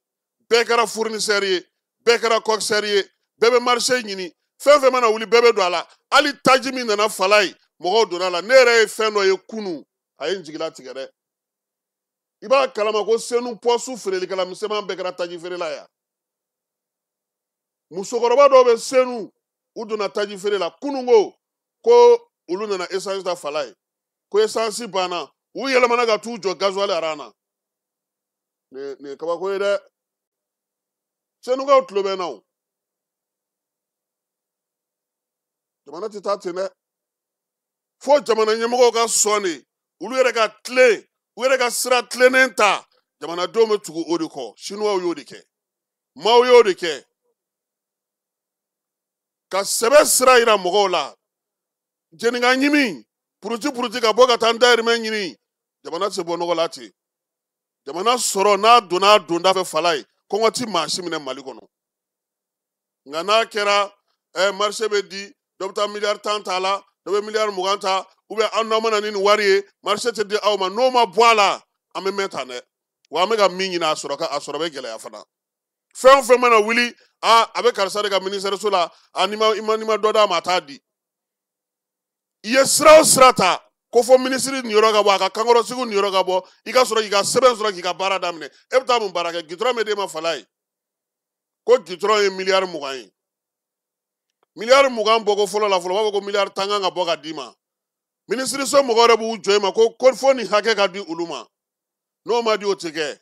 bɛɛ kɛra fournisseur ye bɛɛ kɛra commissaire ye bɛɛ bɛ marché ɲini fɛn fɛn mana wuli bɛɛ bɛ don a la hali taji min nana fala ye mɔgɔw donna a la ne yɛrɛ ye fɛn dɔ ye kunun a ye n jigila tigɛ dɛ i b'a kalama ko senu pɔsu feerelikɛla misɛnman bɛɛ kɛra taji feerela yan musokɔrɔba dɔw bɛ senu u donna taji feere la kunungo ko olu nana essence ta fala ye ko essence banna u yɛlɛmana ka t'u jɔ gasoil aran na nin ye kabako ye dɛ senukaw tulo bɛ na o jamana tɛ taa ten dɛ fo jamana ɲɛmɔgɔw ka sɔn de olu yɛrɛ ka tilen u yɛrɛ ka sira tilennen ta jamanadenw bɛ tugu o de kɔ sinuwaw y'o de kɛ maaw y'o de kɛ ka sɛbɛ sira yira mɔgɔw la jɛninka ɲimi puruti ka bɔ ka taa n dayirimɛ ɲini jamana tɛ bɔ nɔgɔ la ten jamana sɔrɔ n'a donna a donda fɛ fala ye kɔngɔ ti maa si minɛ mali kɔnɔ nka n'a kɛra marché bɛ di dɔ bɛ taa miliyari 10 ta la dɔ bɛ miliyari 20 ta aw n'aw mana ni nin wari ye marché tɛ di aw ma n'o ma bɔ a la an bɛ mɛn tan dɛ wa an bɛ ka min ɲini a sɔrɔ bɛ gɛlɛya fana fɛn o fɛn mana wuli a bɛ karisa de ka ministère so la n'i ma dɔ d'a ma a t'a di i ye sira o sira ta ko fɔ minisiri nin yɔrɔ ka bɔ a ka kankɔrɔsigiw nin yɔrɔ ka bɔ i ka sɔrɔ k'i ka sɛbɛn sɔrɔ k'i ka baara daminɛ e bɛ taa mun baara kɛ gitɔrɔn bɛ d'e ma fala ye ko gitɔrɔn ye miliyari 20 ye miliyari 20 bɔko fɔlɔ la fɔlɔ u b'a fɔ ko miliyari 10 kan ka bɔ ka d'i ma minisiri so mɔgɔ yɛrɛ b'u jɔ i ma ko fɔ nin hakɛ ka di olu ma n'o ma di o tɛ kɛ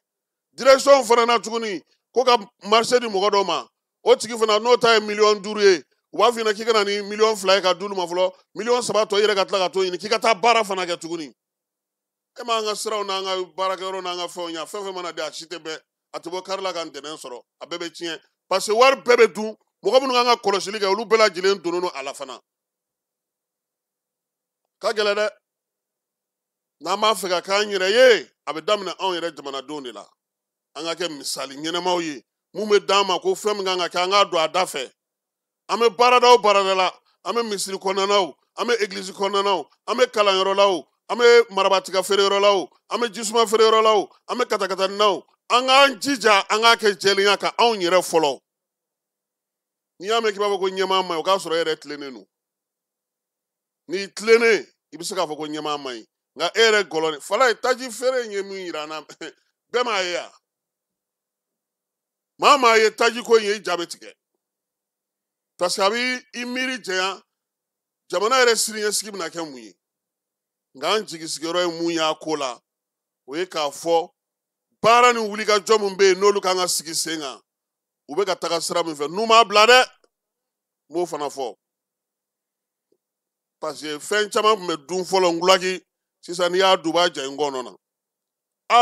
direction fana na tuguni ko ka marché di mɔgɔ dɔw ma o tigi fana n'o ta ye miliyɔn 5 ye u b'a f'i ɲɛna k'i ka na ni miliyɔn 2 ye ka d'olu ma fɔlɔ miliyɔn 3 tɔ i yɛrɛ ka tila ka t'o ɲini k'i ka taa baara fana kɛ tuguni e m'an ka siraw n'an ka baarakɛyɔrɔ n'an ka fɛnw ɲa fɛn fɛn mana di a si tɛ bɛɛ a tɛ bɔ kari la ka ntɛnɛn sɔrɔ a bɛɛ bɛ tiɲɛ parce que wari bɛɛ bɛ dun mɔgɔ minnu kan ka kɔlɔsili kɛ olu bɛɛ lajɛlen donnen don a la fana ka gɛlɛn dɛ n'an b'a fɛ ka k'an yɛrɛ ye a bɛ daminɛ anw yɛrɛ jamanadenw de la an ka kɛ misali ɲɛnamaw ye mun bɛ d'an ma ko fɛn min kan ka kɛ an k'a don a da fɛ an bɛ baarada o baarada la an bɛ misiri kɔnɔnaw an bɛ egilizi kɔnɔnaw an bɛ kalanyɔrɔlaw an bɛ marabaatiga feereyɔrɔlaw an bɛ jisuma feereyɔrɔlaw an bɛ katakataninnaw an k'an jija an k'a kɛ jɛlenya kan anw yɛrɛ fɔlɔ n'i y'a mɛn k'i b'a fɔ ko ɲɛmaa ma ɲi o k'a sɔrɔ e yɛrɛ tilennen don n'i tilennen i bɛ se k'a fɔ ko ɲɛmaa ma ɲi nka e yɛrɛ gɔlɔni fala ye taji feere in ye min yira an na bɛɛ m'a ye yan maa maa ye taji ko in ye i ja bɛ tigɛ parce que a bɛ i miiri janya jamana yɛrɛ siniɲɛsigi bɛna kɛ mun ye nka an jigisigiyɔrɔ ye mun y'a ko la o ye k'a fɔ baara ni wulikajɔ min bɛ yen n'olu kan ka sigi sen kan u bɛ ka taga sira min fɛ n'u m'a bila dɛ n b'o fana fɔ parce que fɛn caman tun bɛ dun fɔlɔ ngulaki sisan n'i y'a dun u b'a ja i ngɔnɔ na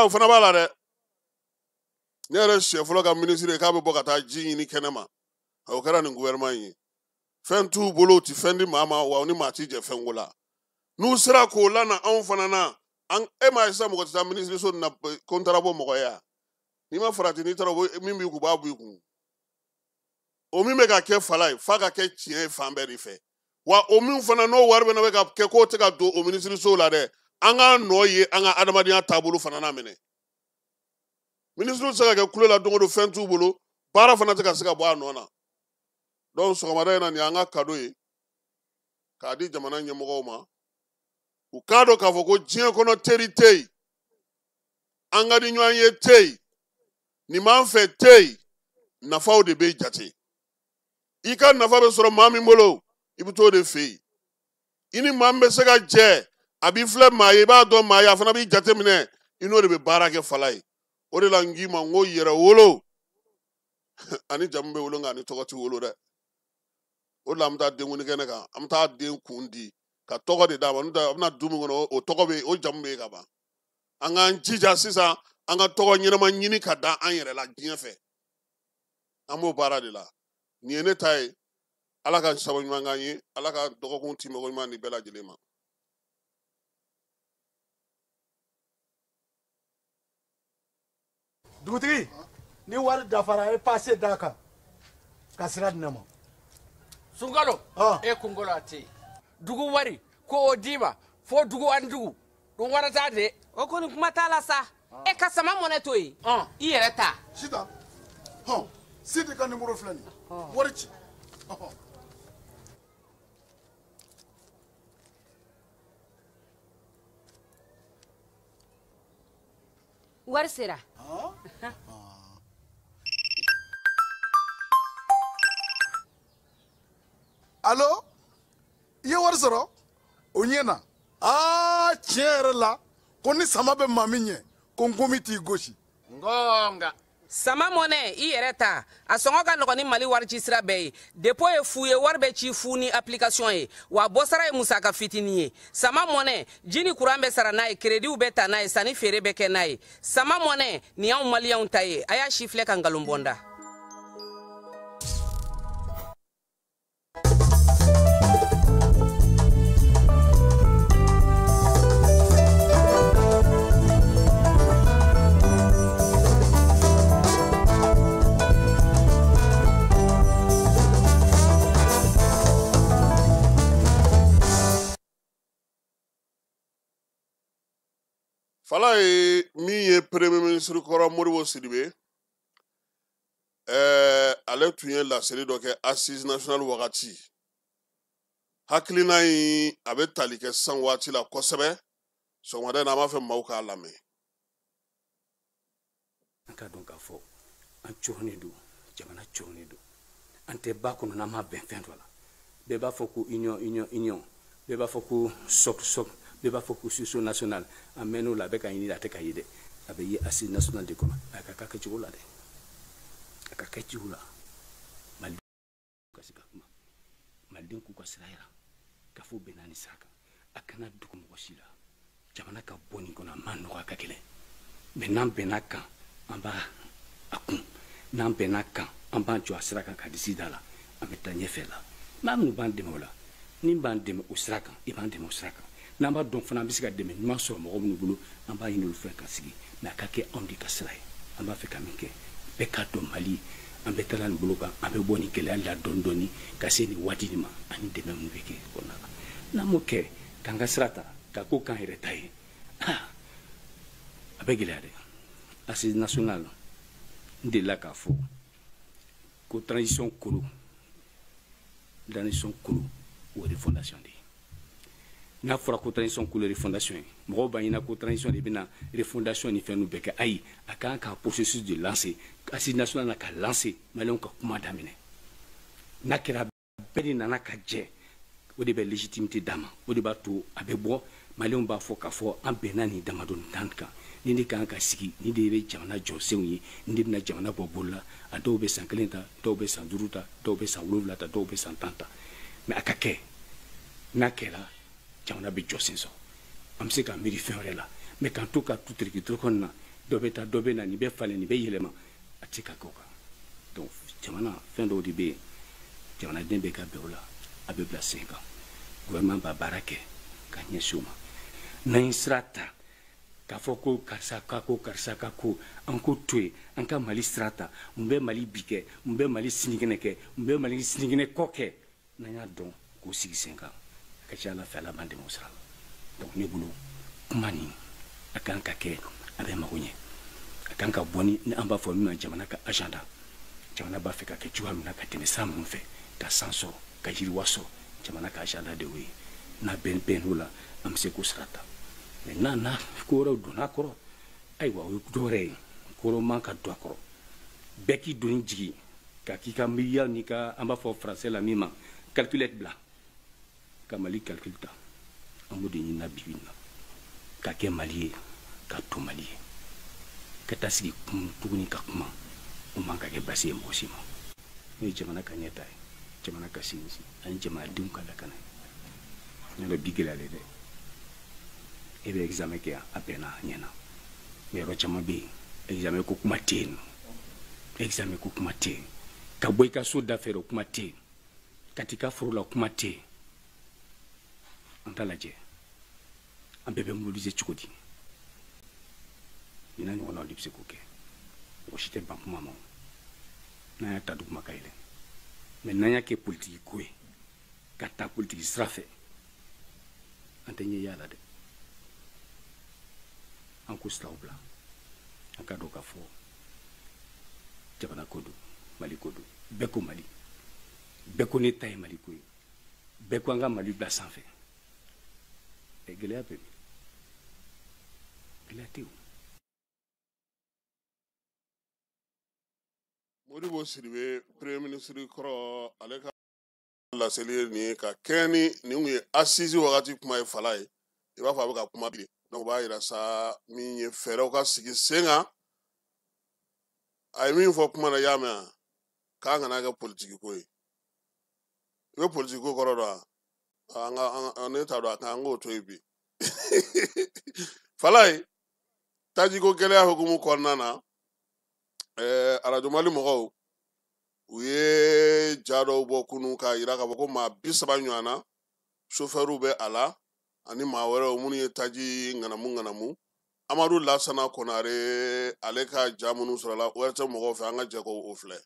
o fana b'a la dɛ ne yɛrɛ siɲɛ fɔlɔ ka minisiri ye k'a bɛ bɔ ka taa ji ɲini kɛnɛ ma o kɛra nin gouvernement in ye fɛn t'u bolo u ti fɛn di maa ma wa u ni maa ti jɛ fɛnko la n'u sera k'o lana anw fana na e m'a ye sisan mɔgɔ tɛ taa minisiriso nin na ko n taara bɔ mɔgɔ ye a n'i ma farati n'i taara min b'i kun u b'a bɔ i kun o min bɛ ka kɛ fala ye f'a ka kɛ tiɲɛ ye fan bɛɛ de fɛ wa o min fana n'o wari bɛ ka kɛ k'o tɛ ka don o minisiriso la dɛ an k'a nɔ ye an ka adamadenya taabolo fana na minɛ minisiriw tɛ se ka kɛ kulo la don o don fɛn t'u bolo baara fana tɛ ka se ka bɔ a nɔ na donc sɔgɔmada in na nin y'an ka kado ye k'a di jamana ɲɛmɔgɔw ma u k'a dɔn k'a fɔ ko diɲɛ kɔnɔ teri tɛ yen an ka di ɲɔgɔn ye tɛ yen nin b'an fɛ tɛ yen nafaw de bɛ jate i ka nafa bɛ sɔrɔ maa min bolo i bɛ t'o de fɛ yen i ni maa min bɛ se ka jɛ a b'i filɛ maa ye i b'a dɔn maa ye a fana b'i jate minɛ i n'o de bɛ baara kɛ fala ye o de la n k'i ma n ko yɛrɛ wolo ani jamu bɛ wolo nka ani tɔgɔ tɛ wolo dɛ o de la an bɛ taa denkundi kɛnɛ kan an bɛ taa den kun di ka tɔgɔ de d'a ma n'o tɛ a bɛna du min kɔnɔ o tɔgɔ bɛ o jamu bɛ yen ka ban an k'an jija sisan an ka tɔgɔ ɲɛnama ɲini ka da an yɛrɛ la diɲɛ fɛ an b'o baara de la nin ye ne ta ye ala ka sababu ɲuman k'an ye ala ka dɔgɔkun ti mɔgɔ ɲuman di bɛɛ lajɛlen ma. dugutigi ni wari dafara e passe d'a kan ka sira di ne ma. Sunkalo e kunkolo a tɛ yen dugu wari ko o d'i ma fo dugu ani dugu dun wɛrɛ t'a de. o kɔni kuma t'a la sa e ka sama mɔnɛ to yen i yɛrɛ ta. sitan sidi ka nimoro filɛ nin wari ci. wari sera. allo i ye wari sɔrɔ o ɲɛna tiɲɛ yɛrɛ la ko ni sama bɛ maa min ɲɛ ko n komi t'i gosi ngonga sama mɔnɛ i yɛrɛ ta a sɔngɔ ka nɔgɔn ni mali warici sira bɛɛ ye depo ye fu ye wari bɛ ci fu ni application ye wa bɔsara ye musaka fitinin ye sama mɔnɛ ji ni kuran bɛ sara n'a ye krediw bɛ ta n'a ye sanni feere bɛ kɛ n'a ye sama mɔnɛ nin y'anw maliyɛnw ta ye a y'a si filɛ ka nkalon bɔnda fala ye min ye premier ministre kɔrɔ Modibo Sidibe ale tun ye laseli dɔ kɛ assise nationale wagati hakilina in a bɛ tali kɛ san waati la kosɛbɛ sɔgɔmada in na an b'a fɛ maaw k'a lamɛn. An ka dɔn k'a fɔ an cɔrɔnen don jamana cɔrɔnen don an tɛ ba kɔnɔ n'an ma bɛn fɛn dɔ la bɛɛ b'a fɔ ko union bɛɛ b'a fɔ ko soc bɛɛ b'a fɔ ko socio national an mɛn'o la a bɛ ka ɲini a tɛ ka ye dɛ a bɛ ye assise nationale de kɔnɔ a ka kɛ cogo la dɛ a ka kɛ cogo la malidenw ka se ka kuma malidenw k'u ka sira yira ka fɔ bɛnna ni sira kan a kana dugu mɔgɔ si la jamana ka bɔ nin kɔnɔ a ma nɔgɔ a ka gɛlɛn mɛ n'an bɛnna kan an b'a a kun n'an bɛnna kan an b'an jɔ a sira kan ka disi da la an bɛ taa ɲɛfɛ la maa minnu b'an dɛmɛ o la ni b'an dɛmɛ o sira kan i b'an dɛmɛ o sira kan n'an b'a dɔn fana an bɛ se ka dɛmɛ ɲuman sɔrɔ mɔgɔ minnu bolo an b'a ɲini olu fɛ ka sigi mɛ a ka kɛ anw de ka sira ye an b'a fɛ ka min kɛ bɛɛ k'a dɔn mali an bɛ taala nin bolo kan an bɛ bɔ nin gɛlɛya la dɔɔni dɔɔni ka se nin waati nin ma ani dɛmɛ minnu bɛ kɛ kɔnɔna la n'an m'o kɛ k'an ka sira ta ka ko k'an yɛrɛ ta ye a bɛ gɛlɛya dɛ assise nationale n delila k'a fɔ ko transition kolo o de fondation de ye n'a fɔra ko transition kolo de fondation ye mɔgɔw b'a ɲina ko transition de bɛna refondation ni fɛn ninnu bɛɛ kɛ ayi a kan ka processus de lancer assise nationale na ka lancer maliyɛnw ka kuma daminɛ n'a kɛra bɛɛ de nana ka jɛ o de bɛ légitimité d'a ma o de b'a to a bɛ bɔ maliyɛnw b'a fɔ k'a fɔ an bɛnna nin damadɔni tan kan ni de kan ka sigi ni de bɛ jamana jɔsenw ye ni de bɛna jamana bɔ bolo la a dɔw bɛ san 1 ta dɔw bɛ san 5 ta dɔw bɛ san 7 ta dɔw bɛ san 10 ta mɛ a ka kɛ n'a kɛra jamana bɛ jɔsen sɔrɔ an bɛ se ka miiri fɛn wɛrɛ la mɛ k'an to ka tu teriki to kɔnɔna na dɔ bɛ taa dɔ bɛ na nin bɛ falen nin bɛ yɛlɛma a tɛ se ka kɛ o kan donc jamana fɛn dɔw de bɛ yen jamanaden bɛ ka bɛn o la a bɛ bila sen kan gouvernement b'a baara kɛ ka ɲɛsin o ma n'an ye sira ta k'a fɔ ko karisa ka ko karisa ka ko an ko to yen an ka mali sira ta mun bɛ mali bi kɛ mun bɛ mali sinikɛnɛ kɛ mun bɛ mali sinikɛnɛ kɔ kɛ n'an y'a dɔn k'o sigi sen kan a ka ca ala fɛ ala b'an dɛmɛ o sira la donc ne bolo kuma nin a kan ka kɛ a bɛ mago ɲɛ a kan ka bɔ ni an b'a fɔ min ma jamana ka agenda jamana b'a fɛ ka kɛ cogoya min na ka tɛmɛ sira minnu fɛ ka san sɔrɔ ka yiriwa sɔrɔ jamana ka agenda de y'o ye n'a bɛn n'o la an bɛ se k'o sira ta mɛ n'a ko wɛrɛw donna a kɔrɔ ayiwa o ye dɔ wɛrɛ ye ko wɛrɛw man ka don a kɔrɔ bɛɛ k'i doni jigi ka k'i ka miiriya n'i ka an b'a fɔ français la min ma calculette bila ka mali calcul ta an b'o de ɲinina bibi na ka kɛ mali ye ka to mali ye ka taa sigi tuguni ka kuma o man ka kɛ basi ye mɔgɔ si ma n'o ye jamana ka ɲɛta ye jamana ka sinsin ani jamanadenw ka lakana ye ne bɛ bi gɛlɛyalen dɛ e bɛ examen kɛ a bɛnna a ɲɛna mɛ yɔrɔ caman bɛ yen examen ko kuma tɛ yen examen ko kuma tɛ yen ka bɔ i ka so da fɛ o kuma tɛ yen ka t'i ka foro la kuma tɛ yen an t'a lajɛ an bɛɛ bɛ mobiliser cogo di nin n'a ɲɔgɔnnaw de bɛ se k'o kɛ mɔgɔ si tɛ ban kuma ma n'an y'a ta duguma ka yɛlɛn mɛ n'an y'a kɛ politiki ko ye ka taa politiki sira fɛ an tɛ ɲɛ yala dɛ an ko siraw bila an ka dɔn k'a fɔ jamana ko don mali ko don bɛɛ ko mali bɛɛ ko ne ta ye mali ko ye bɛɛ ko an ka mali bila sanfɛ gɛlɛya bɛ min gɛlɛya tɛ o Modibo Sidibe premier ministre kɔrɔ ale ka laseli ni ka kɛni ni kun ye assise wagati kuma ye Fala ye i b'a fɔ a bɛ ka kuma bi donc b'a yira sa min ye fɛɛrɛw ka sigi sen kan a ye min fɔ kuma na y'a mɛn k'an kana kɛ politiki ko ye i bɛ politiki ko kɔrɔ dɔn ne t'a dɔn a kan an k'o to yen bi Fala ye tajiko gɛlɛya hukumu kɔnɔna na Radio Mali mɔgɔw u ye ja dɔw bɔ kunun k'a yira k'a fɔ ko maa 30 ɲɔgɔnna chauffeur bɛ a la ani maa wɛrɛw minnu ye taji ŋanamu Amadu Lasana Konare ale ka ja minnu sɔrɔla ORTM mɔgɔw fɛ an ka jɛ k'o filɛ.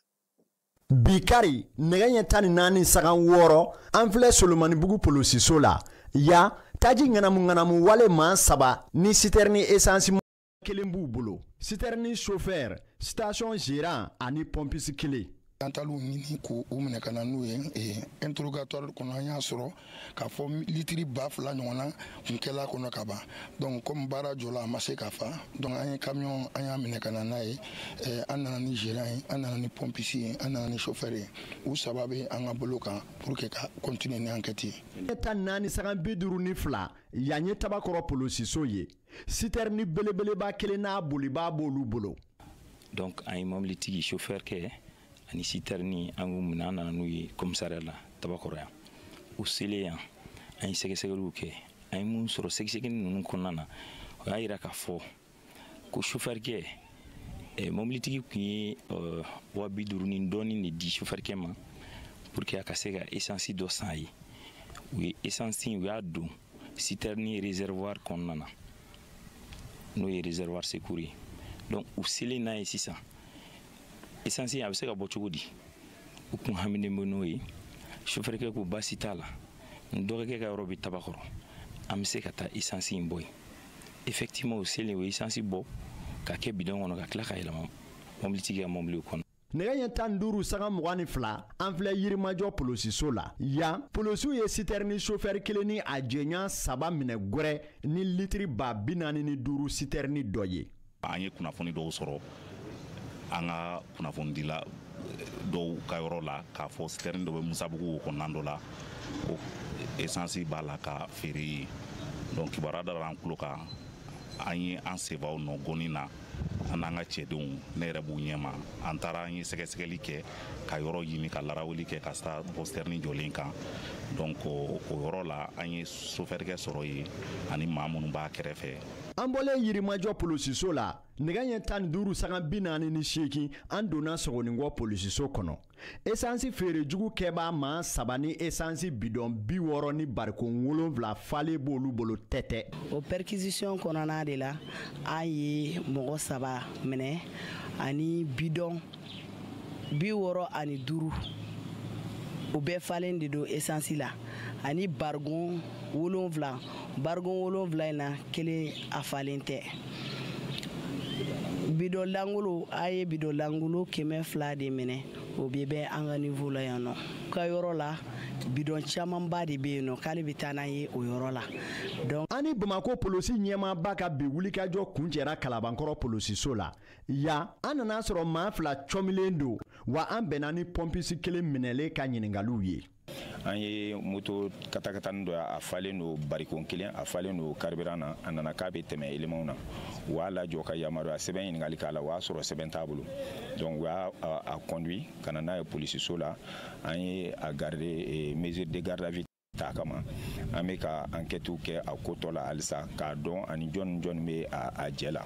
Bikari nɛgɛ ɲɛ 14 sagan 6 an filɛ Solomanibugu polosiso la ya taji ŋanamu wale maa 3 ni citerne essence kelen b'u bolo citerne chauffeur station gérant ani pompiste kelen. Antalu ɲini ko u minɛ ka na n'u ye interrogatoire kɔnɔ an y'a sɔrɔ k'a fɔ litiri 2000 ɲɔgɔnna kun kɛla kɔnɔ ka ban donc comme baara jɔla a ma se ka fa donc an ye camion an y'a minɛ ka na n'a ye an nana ni gérant ye an nana ni pompiste ye an nana ni chauffeur ye u saba bɛ an ka bolo kan pour que ka continuer ni enquête ye. Eta 4 sagan 52 yan ye Tabakɔrɔ polosiso ye citerne belebeleba kelen n'a bolibaa b'olu bolo. Donc an ye mobilitigi chauffeur kɛ ani citerne an y'u minɛ an nana n'u ye commissariat la Tabakɔrɔ yan u selen yan an ye sɛgɛsɛgɛliw kɛ an ye mun sɔrɔ sɛgɛsɛgɛli ninnu kɔnɔna na o y'a yira k'a fɔ ko chauffeur kɛ mobilitigi kun ye 50 ni dɔɔni de di chauffeur kɛ ma pour que a ka se ka essence dɔ san a ye u ye essence u y'a don citerne réservoir kɔnɔna na n'o ye réservoir secours ye donc u selen n'a ye sisan essence a bɛ se ka bɔ cogo di u kun haminen bɛ n'o ye chauffeur kɛ ko baasi t'a la n dɔgɔkɛ ka yɔrɔ bɛ Tabakɔrɔ an bɛ se ka taa essence in bɔ yen effectivement u selen u ye essence bɔ ka kɛ bidon kɔnɔ ka tila ka yɛlɛma mobilitigi ka mobili kɔnɔ. Nɛgɛ ɲɛ 15 sagan 22 an filɛ Yirimajɔ polosiso la yan polosiw ye citerne chauffeur kelen ni a jɛɲan 3 minɛ gwɛrɛ ni litiri 45 citerne dɔ ye. An ye kunnafoni dɔw sɔrɔ an ka kunnafonidila dɔw ka yɔrɔ la k'a fɔ citerne dɔ bɛ Musabugu kɔnɔna dɔ la ko essence b'a la ka feere yen donc kibaruya dara an tulo kan an ye an sebaw nɔ gɔni na an n'an ka cɛdenw ne yɛrɛ b'u ɲɛma an taara an ye sɛgɛsɛgɛli kɛ ka yɔrɔ ɲini ka laraweli kɛ ka taa citerne jɔlen kan donc o yɔrɔ la an ye chauffeur kɛ sɔrɔ yen ani maa minnu b'a kɛrɛfɛ. An bɔlen Yirimajɔ polosiso la nɛgɛ ɲɛ 15 sagan 48 an donna Sɔgɔninkɔ polosiso kɔnɔ essence feere jugu kɛbaa maa 3 ni essence bidon 60 ni barikon 7 falen b'olu bolo tɛtɛ. O perquisition kɔnɔna de la an ye mɔgɔ 3 minɛ ani bidon 65 o bɛɛ falen de don essence la ani bargon 7 bargon 7 in na kelen a falen tɛ. Bidon langolo a ye bidon langolo 200 de minɛ o bɛ bɛn an ka niveau la yan nɔ ka yɔrɔ la bidon camanba de bɛ yen nɔ k'ale bɛ taa n'an ye o yɔrɔ la. Donc ani Bamakɔ polosi ɲɛmaaba ka bi wulikajɔ kuncɛra Kalabankɔrɔ polosiso la ya an nana sɔrɔ maa 2 cɔmilen don wa an bɛnna ni pompiste kelen minɛlen ka ɲininkaliw ye. An ye moto katakatani dɔ a falen no barikon kelen a falen no carburant na a nana k'a bɛ tɛmɛ éléments na u y'a lajɔ ka yamaruya sɛbɛn ɲininkali k'a la o y'a sɔrɔ sɛbɛn t'a bolo donc u y'a conduit ka na n'a ye polisiso la an ye a garder mesure de garde à vue ta kama an bɛ ka enquêtew kɛ a ko tɔ la halisa k'a dɔn ani jɔn bɛ a jɛ la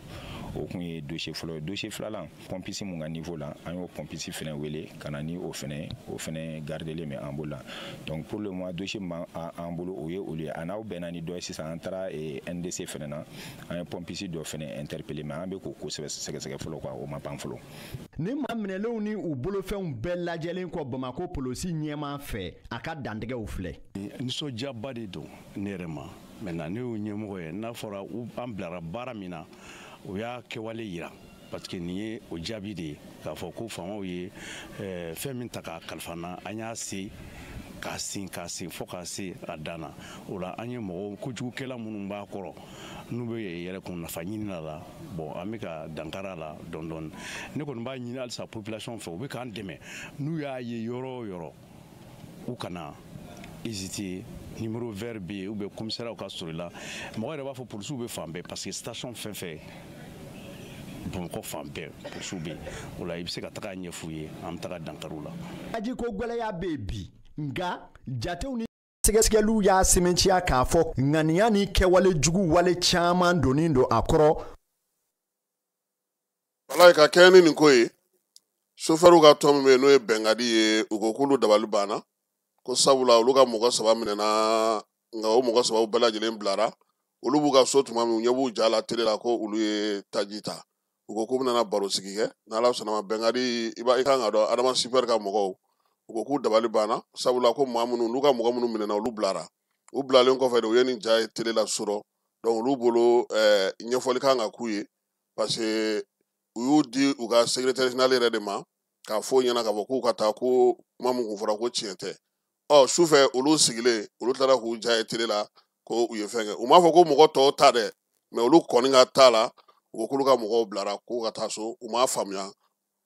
o kun ye dossier fɔlɔ ye dossier filanan pompiste mun ka niveau la an y'o pompiste fɛnɛ wele ka na ni o fɛnɛ gardelen bɛ an bolo la donc pour le moment dossier min b'an bolo o ye olu ye a n'aw bɛnna ni dɔ ye sisan an taara NDC fɛnɛ na an ye pompiste dɔ fɛnɛ interpellé mais an bɛ k'o ko sɛgɛsɛgɛ fɔlɔ quoi o ma ban fɔlɔ. Ni maa minɛlenw ni u bolofɛnw bɛɛ lajɛlen kɔ Bamakɔ polosi ɲɛmaa fɛ a ka dantigɛw filɛ. Nisɔndiyaba de don ne yɛrɛ ma maintenant ne y'o ɲɛmɔgɔ ye n'a fɔra an bilara baara min na o y'a kɛwale yira parce que nin ye o jaabi de ye k'a fɔ ko faamaw ye fɛn min ta k'a kalifa n na an y'a se k'a sin fɔ k'a se a dan na o la an ye mɔgɔw kojugukɛla minnu b'a kɔrɔ n'u bɛ yɛrɛ kun nafa ɲini la bon an bɛ ka dankara la dɔɔni dɔɔni ne kɔni b'a ɲini halisa population fɛ u bɛ k'an dɛmɛ n'u y'a ye yɔrɔ o yɔrɔ u kana hésiter numéro vert bɛ yen ou bien commissariat ka sɔrɔ i la mɔgɔ yɛrɛ b'a fɔ polisiw bɛ fan bɛɛ parce que station fɛn fɛn Bamakɔ fan bɛɛ polisiw bɛ yen o la i bɛ se ka taga ɲɛf'u ye an bɛ taga dankari u la. aji ko gwɛlɛya bɛ yen bi nka jatew ni sɛgɛsɛgɛliw y'a sɛmɛntiya k'a fɔ ŋaniya ni kɛwale jugu wale caman donnen don a kɔrɔ. walayi ka kɛ ni nin ko ye chauffeur ka tɔn min bɛ yen n'o ye bɛnkadi ye u ko k'olu dabali banna ko sabula olu ka mɔgɔ 3 minɛna nka o mɔgɔ 3 bɛɛ lajɛlen bilara olu b'u ka so tuma min u ɲɛ b'u ja la télé la ko olu ye taji ta u ko k'u bɛna baro sigi kɛ n'Ala sɔnna ma bɛnkadi i kan ka dɔn Adama Super ka mɔgɔw u ko k'u dabali banna sabula ko maa minnu n'u ka mɔgɔ minnu minɛna olu bilara u bilalen kɔfɛ de u ye nin ja ye télé la sɔrɔ donc olu bolo ɲɛfɔli kan ka k'u ye parce que u y'u di u ka secrétaire général yɛrɛ de ma k'a fɔ ɲɛna k'a fɔ k'u ka taa ko kuma min kun fɔra ko tiɲɛ tɛ sufɛ olu sigilen olu taara k'u ja ye télé la ko u ye fɛn kɛ u m'a fɔ ko mɔgɔ tɔw ta dɛ mais olu kɔni ka ta la u ko k'olu ka mɔgɔw bilara k'u ka taa so u m'a faamuya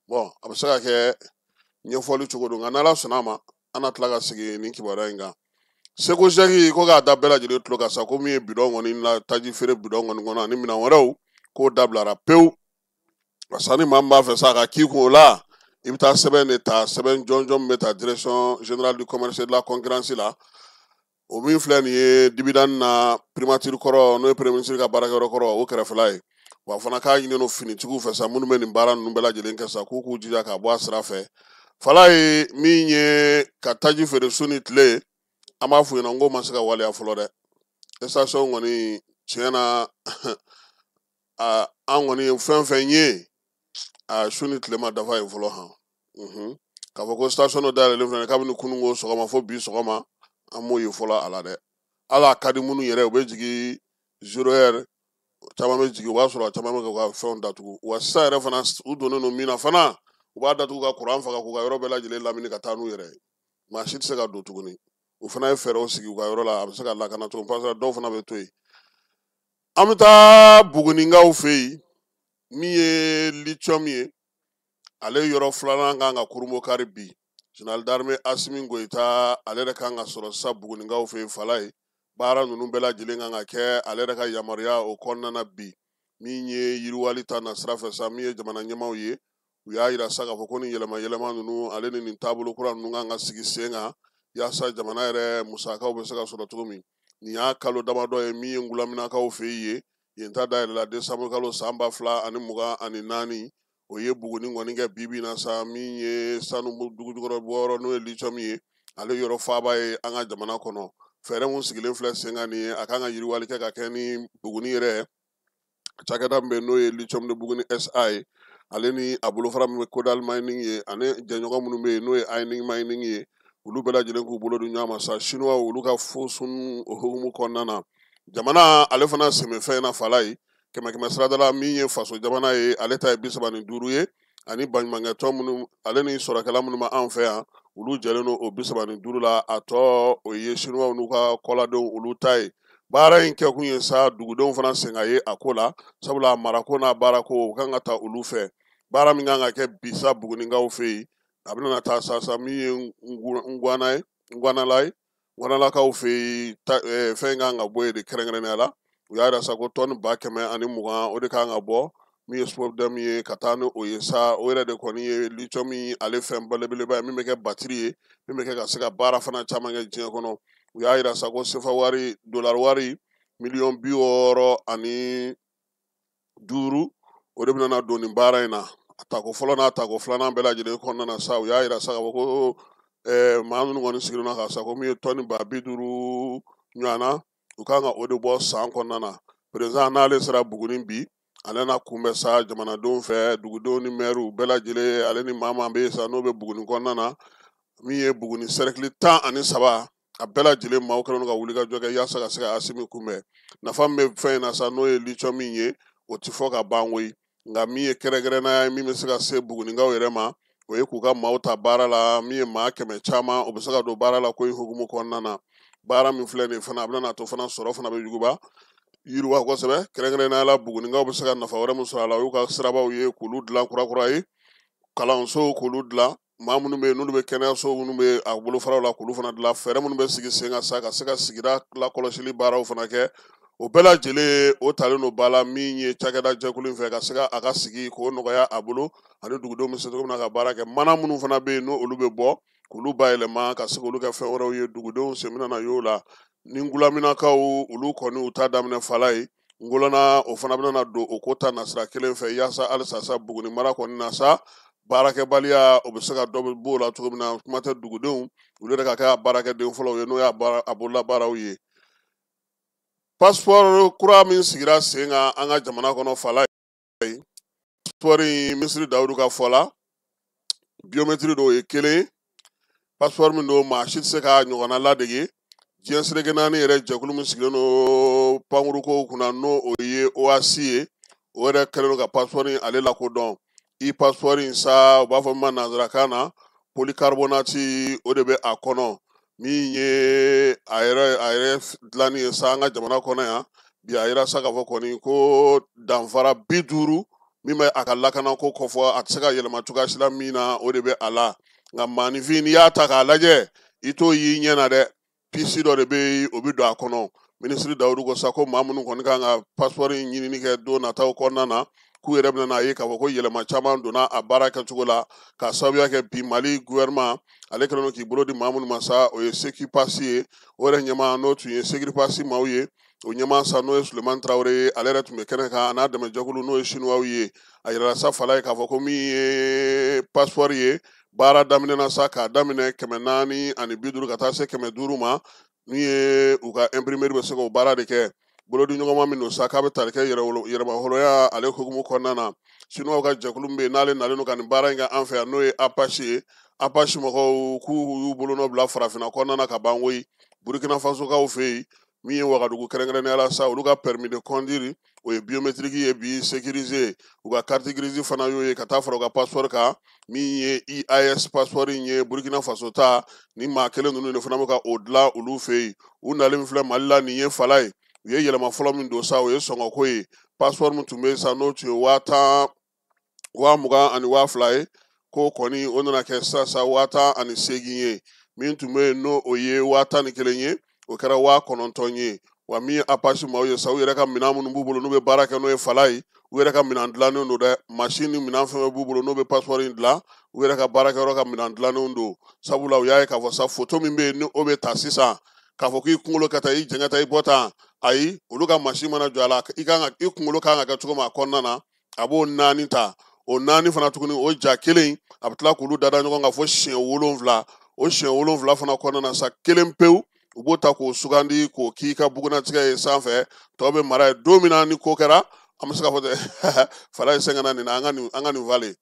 bon a bɛ se ka kɛ ɲɛfɔli cogo don nka n'Ala sɔnna a ma an na tila ka sigi nin kibaruya in kan Seko Jaki ko k'a da bɛɛ lajɛlen tulo kan sa ko min ye bidɔn kɔni la taji feere bidɔn kɔni kɔnɔ ani minɛn wɛrɛw k'o dabilara pewu sani maa min b'a fɛ sa ka k'i kun o la i bɛ taa sɛbɛn de ta sɛbɛn jɔnjɔn min bɛ ta direction générale du commerce et de la concurrence la o min filɛ nin ye dividende na primature kɔrɔ n'o ye premier ministre ka baarakɛyɔrɔ kɔrɔ o kɛrɛfɛla ye wa fana k'a ɲininen don finitigiw fɛ sa minnu bɛ nin baara ninnu bɛɛ lajɛlen kɛ sa k'u k'u jija k'a bɔ a sira fɛ fala ye min ye ka taji feere su ni tile an b'a f'u ɲɛna n ko ma se ka waleya fɔlɔ dɛ station kɔni tiɲɛ na an kɔni ye fɛn fɛn ye su ni tile ma dafa ye fɔlɔ han k'a fɔ ko station dɔ dayɛlɛlen filɛ kabini kununko sɔgɔma fo bi sɔgɔma an m'o ye fɔlɔ a la dɛ hali a ka di minnu yɛrɛ u bɛ jigin 0 heure caman bɛ jigin o b'a sɔrɔ a caman bɛ k'u ka fɛnw datugu wa sisan yɛrɛ fana u donnen don min na fana u b'a datugu ka kuran faga k'u ka yɔrɔ bɛɛ lajɛlen lamini ka taa n'u yɛrɛ ye maa si tɛ se ka don tuguni o fana ye fɛɛrɛw sigi u ka yɔrɔ la a bɛ se ka lakana cogo parce que dɔw fana bɛ to yen an bɛ taa Buguninkaw fɛ yen min ye lithium ye ale yɔrɔ filanan kan ka kurumokari bi général d'armée Asimi Goyita ale yɛrɛ kan ka sɔrɔ sisan Buguninkaw fɛ yen fala ye baara ninnu bɛɛ lajɛlen kan ka kɛ ale yɛrɛ ka yamaruya o kɔnɔna na bi min ye yiriwali ta na sira fɛ sa min ye jamana ɲɛmaaw ye u y'a yira sa k'a fɔ ko nin yɛlɛma yɛlɛma ninnu ale ni nin taabolo kura ninnu kan ka sigi sen kan yaasa jamana yɛrɛ musakaw bɛ se ka sɔrɔ cogo min nin y'a kalo damadɔ ye min ye Ngulaminakaw fɛ yen yen ta dayɛlɛla décembre kalo san 2024 o ye Buguni kɔni kɛ bi na sa min ye sanu dugujukɔrɔ bɔyɔrɔ n'o ye lithium ye ale yɔrɔ faaba ye an ka jamana kɔnɔ fɛɛrɛ mun sigilen filɛ sen kan nin ye a kan ka yiriwali kɛ ka kɛ ni Buguni yɛrɛ cakɛda min bɛ n'o ye lithium de Buguni SA ye ale ni a bolofara min bɛ Kodal Mining ye ani jɛɲɔgɔn minnu bɛ yen n'o ye Aining Mining ye olu bɛɛ lajɛlen k'u bolo di ɲɔgɔn ma sa chinois olu ka fo sunu o hukumu kɔnɔna na jamana ale fana sɛmɛfɛn na fala ye kɛmɛ siradala min ye faso jamana ye ale ta ye 35 ye ani baɲumankɛ tɔn minnu ale ni sɔrɔkɛla minnu ma an fɛ yan olu jɛlen don o 35 la a tɔ o ye chinois n'u ka kɔladenw olu ta ye baara in kɛ kun ye sa dugudenw fana sen ka ye a ko la sabula marako n'a baarako o kan ka taa olu fɛ baara min kan ka kɛ bisa Buguninkaw fɛ yen a bɛna taa sa min ye Ngwanalakaw fɛ yen fɛn kan ka bɔ yen de kɛrɛnkɛrɛnnenya la u y'a yira sa ko tɔni 120 o de kan ka bɔ min ye SPOFDEM ye ka taa ni o ye sa o yɛrɛ de kɔni ye lithium ale fɛn belebeleba ye min bɛ kɛ batiri ye min bɛ kɛ ka se ka baara fana caman kɛ diɲɛ kɔnɔ u y'a yira sa ko sefa wari dollar wari 65 miliyɔn o de bɛna don nin baara in na a tako fɔlɔ n'a tako filanan bɛɛ lajɛlen kɔnɔna na sa u y'a yira sa ka fɔ ko maa minnu kɔni sigilen na ka sa ko min ye tɔni 50 ɲɔgɔnna u kan ka o de bɔ san kɔnɔna na président n'ale sera Buguni bi ale na kunbɛ sa jamanadenw fɛ dugudenw ni maires bɛɛ lajɛlen ale ni maa bɛ yen sa n'o bɛ Buguni kɔnɔna na min ye Buguni cercle 13 a bɛɛ lajɛlen maaw kɛlen ka wuli ka jɔ kɛ yaasa ka se ka Asimi kunbɛn nafa min bɛ fɛn in na sa n'o ye lithium min ye o tɛ fɔ ka ban koyi nka min ye kɛrɛnkɛrɛnnenya ye min bɛ se ka se Buguninkaw yɛrɛ ma o ye k'u ka maaw ta baara la min ye maa 100 caman o bɛ se ka don baara la ko in hukumu kɔnɔna na baara min filɛ nin fana a bɛna to fana sɔrɔ fana bɛ yuguba yiriwa kosɛbɛ kɛrɛnkɛrɛnnenya la Buguninkaw bɛ se ka nafa wɛrɛ min sɔrɔ a la o y'u ka sirabaw ye k'olu dilan kurakura ye kalansow k'olu dilan maa minnu bɛ yen n'olu bɛ kɛnɛyaso minnu bɛ a bolofaraw la k'olu fana dilan fɛɛrɛ minnu bɛ sigi sen kan sa ka se ka sigida lakɔlɔsili baaraw fana kɛ o bɛɛ lajɛlen o talen don ba la min ye cakɛda jɛkulu in fɛ ka se ka a ka sigi k'o nɔgɔya a bolo ani dugudenw bɛ se cogo min na ka baara kɛ mana minnu fana bɛ yen n'olu bɛ bɔ k'olu bayɛlɛma ka se k'olu kɛ fɛn wɛrɛw ye dugudenw sen bɛna na y'o la ni ngulaminakaw olu kɔni u t'a daminɛ fala ye ngolana o fana bɛna na don o ko ta nasira kelen fɛ yaasa halisa sa Buguni mara kɔni na sa baarakɛbaliya o bɛ se ka dɔ bɛ b'o la cogo min na kuma tɛ dugudenw olu yɛrɛ ka kɛ a baarakɛden fɔlɔw ye n'o y'a bololabaaraw ye passeport kura min sigira sen kan an ka jamana kɔnɔ fala ye passeport in minisiri Dawudu ka fɔ la biométrie dɔw ye kelen passeport min don maa si tɛ se k'a ɲɔgɔnna ladege diɲɛ seleke naani yɛrɛ jɛkulu min sigilen don pankurukow kunna n'o o ye OAC ye o yɛrɛ kɛlen don ka passeport in ale lakodɔn e-passeport in sa u b'a fɔ min ma nanzarakan na polycarbonate o de bɛ a kɔnɔ min ye a yɛrɛ dilanni ye sa an ka jamana kɔnɔ yan bi a yira sa k'a fɔ kɔni ko danfara 50 min bɛ a ka lakanako kɔfɔ a tɛ se ka yɛlɛma cogoya si la min na o de bɛ a la nka maanifin n'i y'a ta k'a lajɛ i t'o y'i ɲɛ na dɛ pisi dɔ de bɛ yen o bɛ don a kɔnɔ minisiri Dawudu ko sa ko maa minnu kɔni kan ka passeport in ɲinini kɛ don nataw kɔnɔna na k'u yɛrɛ bɛna n'a ye k'a fɔ ko yɛlɛma caman donna a baara kɛcogo la k'a sababuya kɛ bi Mali gouvernement ale kɛlen don k'i bolo di maa minnu ma sa o ye Sekipasi ye o yɛrɛ ɲɛmaa n'o tun ye Sekipasi maaw ye o ɲɛmaa sa n'o ye Sulemani Tarawele ye ale yɛrɛ tun bɛ kɛnɛ kan a n'a dɛmɛjɛkulu n'o ye Chinois ye a yirala sa fala ye k'a fɔ ko min ye passeport ye baara daminɛ na sa k'a daminɛ 450 ka taa se 500 ma min ye u ka imprimerie bɛ se k'o baara de kɛ bolodi ɲɔgɔnma min don sa k'a bɛ tali kɛ yɛrɛmahɔrɔnya ale hukumu kɔnɔna na Chinois ka jɛkulu min bɛ yen n'ale nalen don ka nin baara in kɛ an fɛ yan n'o ye Apache ye Apache mɔgɔw k'u y'u bolonɔ bila farafinna kɔnɔna na ka ban koyi Burkina Faso kaw fɛ yen min ye Wagadugu kɛrɛnkɛrɛnnenya la sa olu ka permis de conduire o ye biométrique ye bi sécurisé u ka carte grise fana y'o ye ka taa fara u ka passeport kan min ye EIS passeport in ye Burkina Faso ta ni maa kelen ninnu de fana bɛ ka o dilan olu fɛ yen u nalen filɛ Mali la nin ye fala ye u ye yɛlɛma fɔlɔ min don sa o ye sɔngɔko ye passeport min tun bɛ yen sa n'o tun ye 10,000 20,000 ye ko kɔni o nana kɛ sisan 10,800 ye min tun bɛ yen n'o o ye 11,000 ye o kɛra 9,000 ye wa min ye Apache maaw ye sa u yɛrɛ ka minɛn minnu b'u bolo n'u bɛ baara kɛ n'o ye fala ye u yɛrɛ ka minɛn dilannen don dɛ machine ni minɛn fɛn fɛn b'u bolo n'o bɛ passeport in dilan u yɛrɛ ka baarakɛyɔrɔ ka minɛn dilannenw don sabula u y'a ye k'a fɔ sa photo min bɛ yen ni o bɛ ta sisan k'a fɔ k'i kunkolo ka taa i jɛngɛ ta i bɔ tan ayi olu ka machine mana jɔ a la i kunkolo kan ka kɛ cogo min a kɔnɔna na a b'o 4 ta o 4 fana tuguni o ja kelen a bɛ tila k'olu dada ɲɔgɔn kan fo siɲɛ 7 o siɲɛ 7 fana kɔnɔna na sa kelen pewu u b'o ta k'o sugandi k'o k'i ka bugunatigɛ ye sanfɛ tɔw bɛ mara ye don min na ni ko kɛra an bɛ se k'a fɔ dɛ fala ye sɛgɛnna nin na an ka nin vale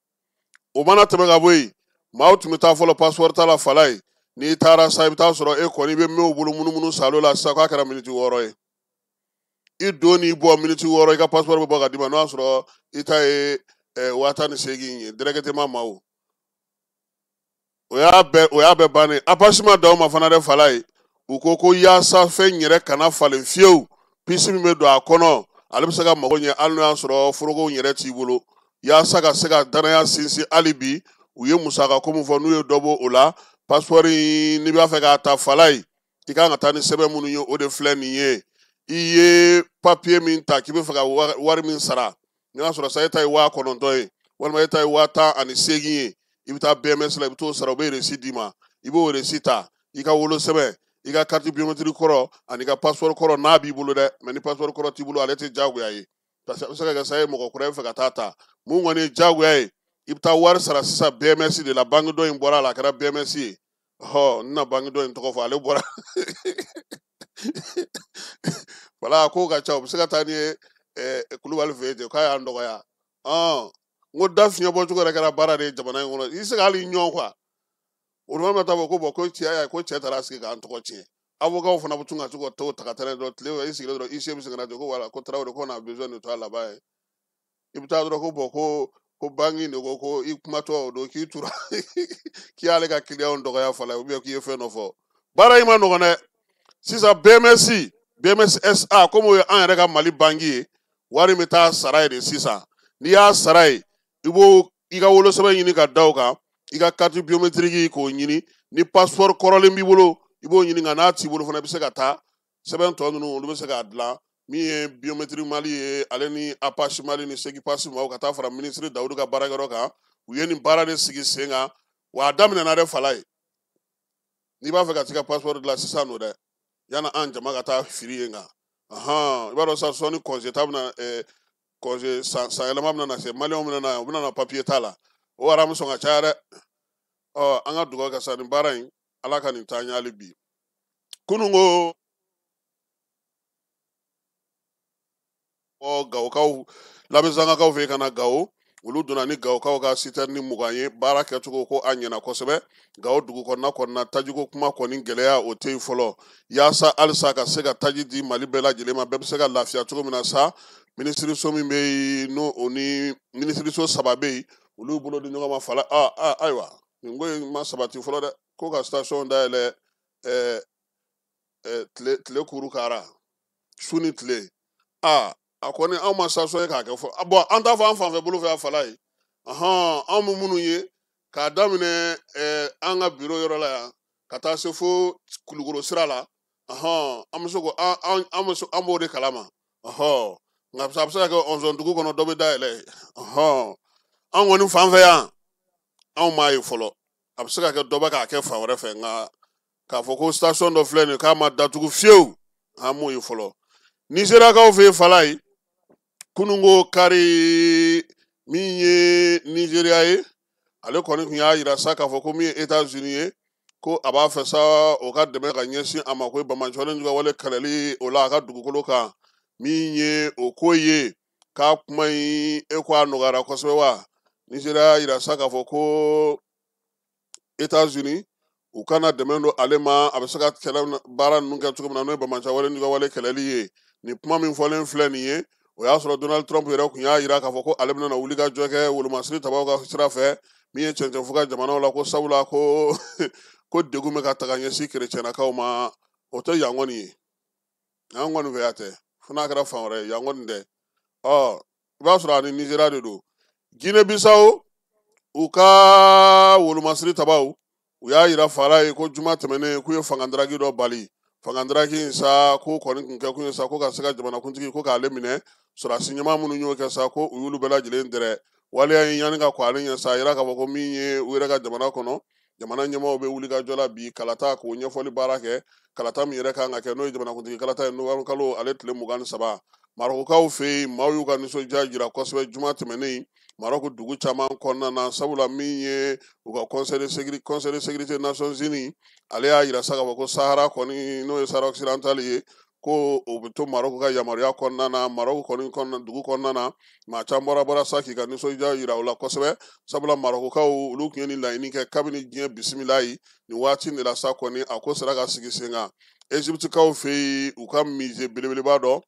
o mana tɛmɛ ka bɔ yen maaw tun bɛ taa fɔlɔ passeport ta la fala ye n'i taara sa i bɛ taa sɔrɔ e kɔni bɛ mɛnw bolo munumunu salo la sisan k'a kɛra miniti 6 ye i don n'i bɔ miniti 6 i ka passeport bɛ bɔ ka d'i ma n'o y'a sɔrɔ i ta ye 18 ye directement maaw o y'a bɛɛ bannen Apache ma d'aw ma fana dɛ fala ye u ko ko yaasa fɛn yɛrɛ kana falen fiyewu pisi min bɛ don a kɔnɔ ale bɛ se ka mago ɲɛ hali n'o y'a sɔrɔ forokow yɛrɛ t'i bolo yaasa ka se ka danaya sinsin hali bi u ye musaka ko min fɔ n'u ye dɔ bɔ o la passeport in n'i b'a fɛ k'a ta fala ye i kan ka taa ni sɛbɛn minnu ye o de filɛ nin ye i ye papier min ta k'i bɛ fɛ ka wari min sara n'i y'a sɔrɔ sa e ta ye 9,000 ye walima e ta ye 18,000 ye i bɛ taa BMS la i bɛ t'o sara u bɛ reçu d'i ma i b'o reçu ta i ka wolo sɛbɛn i ka carte biométrique kɔrɔ ani ka passeport kɔrɔ n'a b'i bolo dɛ mais ni passeport kɔrɔ t'i bolo ale tɛ diyagoya ye parce que a bɛ se ka kɛ sa ye mɔgɔ kura ye fɛ ka taa ta mun kɔni ye diyagoya ye i bɛ taa wari sara sisan BMS de la banque dɔ in bɔra a la a kɛra BMS ye n na banque dɔ in tɔgɔ fɔ ale bɔra wala ko ka ca u bɛ se ka taa ni ye Kulubali fɛ yen ten k'a y'an dɔgɔya n ko da fiɲɛ bɔcogo yɛrɛ kɛra baara de ye jamana in kɔnɔ i tɛ se ka hali ɲɔn quoi o de b'a taa fɔ ko bɔn ko cɛ taara sigi k'an tɔgɔ tiɲɛ avocat fana bɛ tun ka to ka t'o ta ka taa dɔrɔn tile i sigilen dɔrɔn IC bɛ se ka na ten ko wala ko Tarawele ko n'a besoin de toi là-bas i bɛ taa dɔrɔn ko bɔn ko banque de ko i kumatɔ o don k'i tura k'i y'ale ka client dɔgɔya fala ou bien k'i ye fɛn dɔ fɔ baara in ma nɔgɔn dɛ sisan BMS SA comme o ye an yɛrɛ ka Mali banque ye wari bɛ taa sara ye de sisan n'i y'a sara ye i b'o i ka wolosɛbɛn ɲini ka da o kan i ka carte biométrique k'o ɲini ni passeport kɔrɔlen b'i bolo i b'o ɲini nka n'a t'i bolo fana i bɛ se ka taa sɛbɛn tɔ ninnu olu bɛ se k'a dilan min ye biométrique mali ye ale ni apache mali ni segipasi maaw ka taa fara ministre dawudu ka baarakɛyɔrɔ kan u ye nin baara de sigi sen kan wa a daminɛna dɛ fala ye n'i b'a fɛ ka t'i ka passeport dilan sisan n'o dɛ yanni an jama ka taa firi yen kan i b'a dɔn sa sɔnni congé ta bɛna congé san yɛlɛma bɛna na se maliyɛnw bɛna na u bɛna na papier t'a la o ara bɛ sɔn ka caya dɛ an ka dugawu kɛ sa nin baara in ala ka nin taa ɲɛ hali bi kunun ko gawukaw labɛnsangakaw fɛ yen ka na gawo olu donna ni gawukaw ka citerne 20 ye baara kɛcogo ko a ɲɛna kosɛbɛ gawo dugu kɔnɔna tajiko kuma kɔni gɛlɛya o tɛ yen fɔlɔ yaasa halisa ka se ka taji di mali bɛɛ lajɛlen ma bɛɛ bɛ se ka lafiya cogo min na sa minisiriso min bɛ yen n'o o ni minisiriso 3 bɛ yen olu bolo di ɲɔgɔn ma fala ayiwa nin ko in ma sabati fɔlɔ dɛ ko ka station dayɛlɛ tile kuru kara su ni tile a kɔni anw ma station ye k'a kɛ fɔ bɔn an t'a fɔ an fanfɛ bolo fɛ a fala ye anw bɛ minnu ye k'a daminɛ an ka biro yɔrɔ la yan ka taa se fo kulukoro sira la an bɛ se ko an b'o de kalama nka a bɛ se ka kɛ ɔnzɔn dugu kɔnɔ dɔ bɛ dayɛlɛ an kɔni fan fɛ yan anw m'a ye fɔlɔ a bɛ se ka kɛ dɔ bɛ k'a kɛ fan wɛrɛ fɛ nka k'a fɔ ko station dɔ filɛ nin k'a ma datugu fiyewu an m'o ye fɔlɔ nizeriyakaw fɛ yen fala ye kununko kari min ye nizeriya ye ale kɔni tun y'a yira sa k'a fɔ ko min ye États-Unis ye ko a b'a fɛ sa o ka dɛmɛ ka ɲɛsin a ma ko bamanjɔlen juguya wale kɛlɛli o la a ka dugukolo kan min ye o ko ye k'a kuma in ko a nɔgɔyara kosɛbɛ wa nizeriya yira sa k'a fɔ ko États-Unis u kana dɛmɛ don ale ma a bɛ se ka kɛlɛ baara ninnu kɛ cogo min na n'o ye bamanjɔlen juguya wale kɛlɛli ye nin kuma min fɔlen filɛ nin ye o y'a sɔrɔ Donald Trump yɛrɛ tun y'a yira k'a fɔ ko ale bɛna wuli ka jɔ kɛ wolomasiri tabaw ka sira fɛ min ye cɛncɛn fo ka jamanaw la ko sabula ko degun bɛ ka taga ɲɛsin kerecɛnnakaw ma o tɛ yan kɔni ye yan kɔni fɛ yan tɛ fo n'a kɛra fan wɛrɛ ye yan kɔni tɛ i b'a sɔrɔ ani Nizeriya de don Guinée Bissau u ka wolomasiri tabaw u y'a yira fara ye ko juma tɛmɛnen k'u ye fangadaraki dɔ bali fangadaraki in sa ko kɔni tun kɛ kun ye sa ko ka se ka jamanakuntigi ko k'ale minɛ sɔrɔdasi ɲɛmaa minnu y'o kɛ sa ko u y'olu bɛɛ lajɛlen dɛrɛ waleya in yanni ka kɔn ale ɲɛ sa a yira k'a fɔ ko min ye u yɛrɛ ka jamana kɔnɔ jamana ɲɛmaaw bɛ wuli ka jɔ la bi kalata k'o ɲɛfɔli baara kɛ kalata min yɛrɛ kan ka kɛ n'o ye jamanakuntigi kalata ye novembre kalo ale tile 23 marokokaw fɛ yen maaw y'u ka nisɔndiya jira kosɛbɛ juma tɛmɛnen maroko dugu caman kɔnɔna na sabula min ye u ka conseil de sécurité nations unies ale y'a yira sa k'a fɔ ko sahara kɔni n'o ye sahara occidental ye ko o bɛ to maroko ka yamaruya kɔnɔna na maroko kɔni dugu kɔnɔna na maa caman bɔra sa k'i ka nisɔndiya jira o la kosɛbɛ sabula marokokaw olu tun ye nin laɲini kɛ kabini diɲɛ bisimila ye nin waati de la sa kɔni a ko sera ka sigi sen kan Egyptekaw fɛ yen u ka musée belebeleba dɔ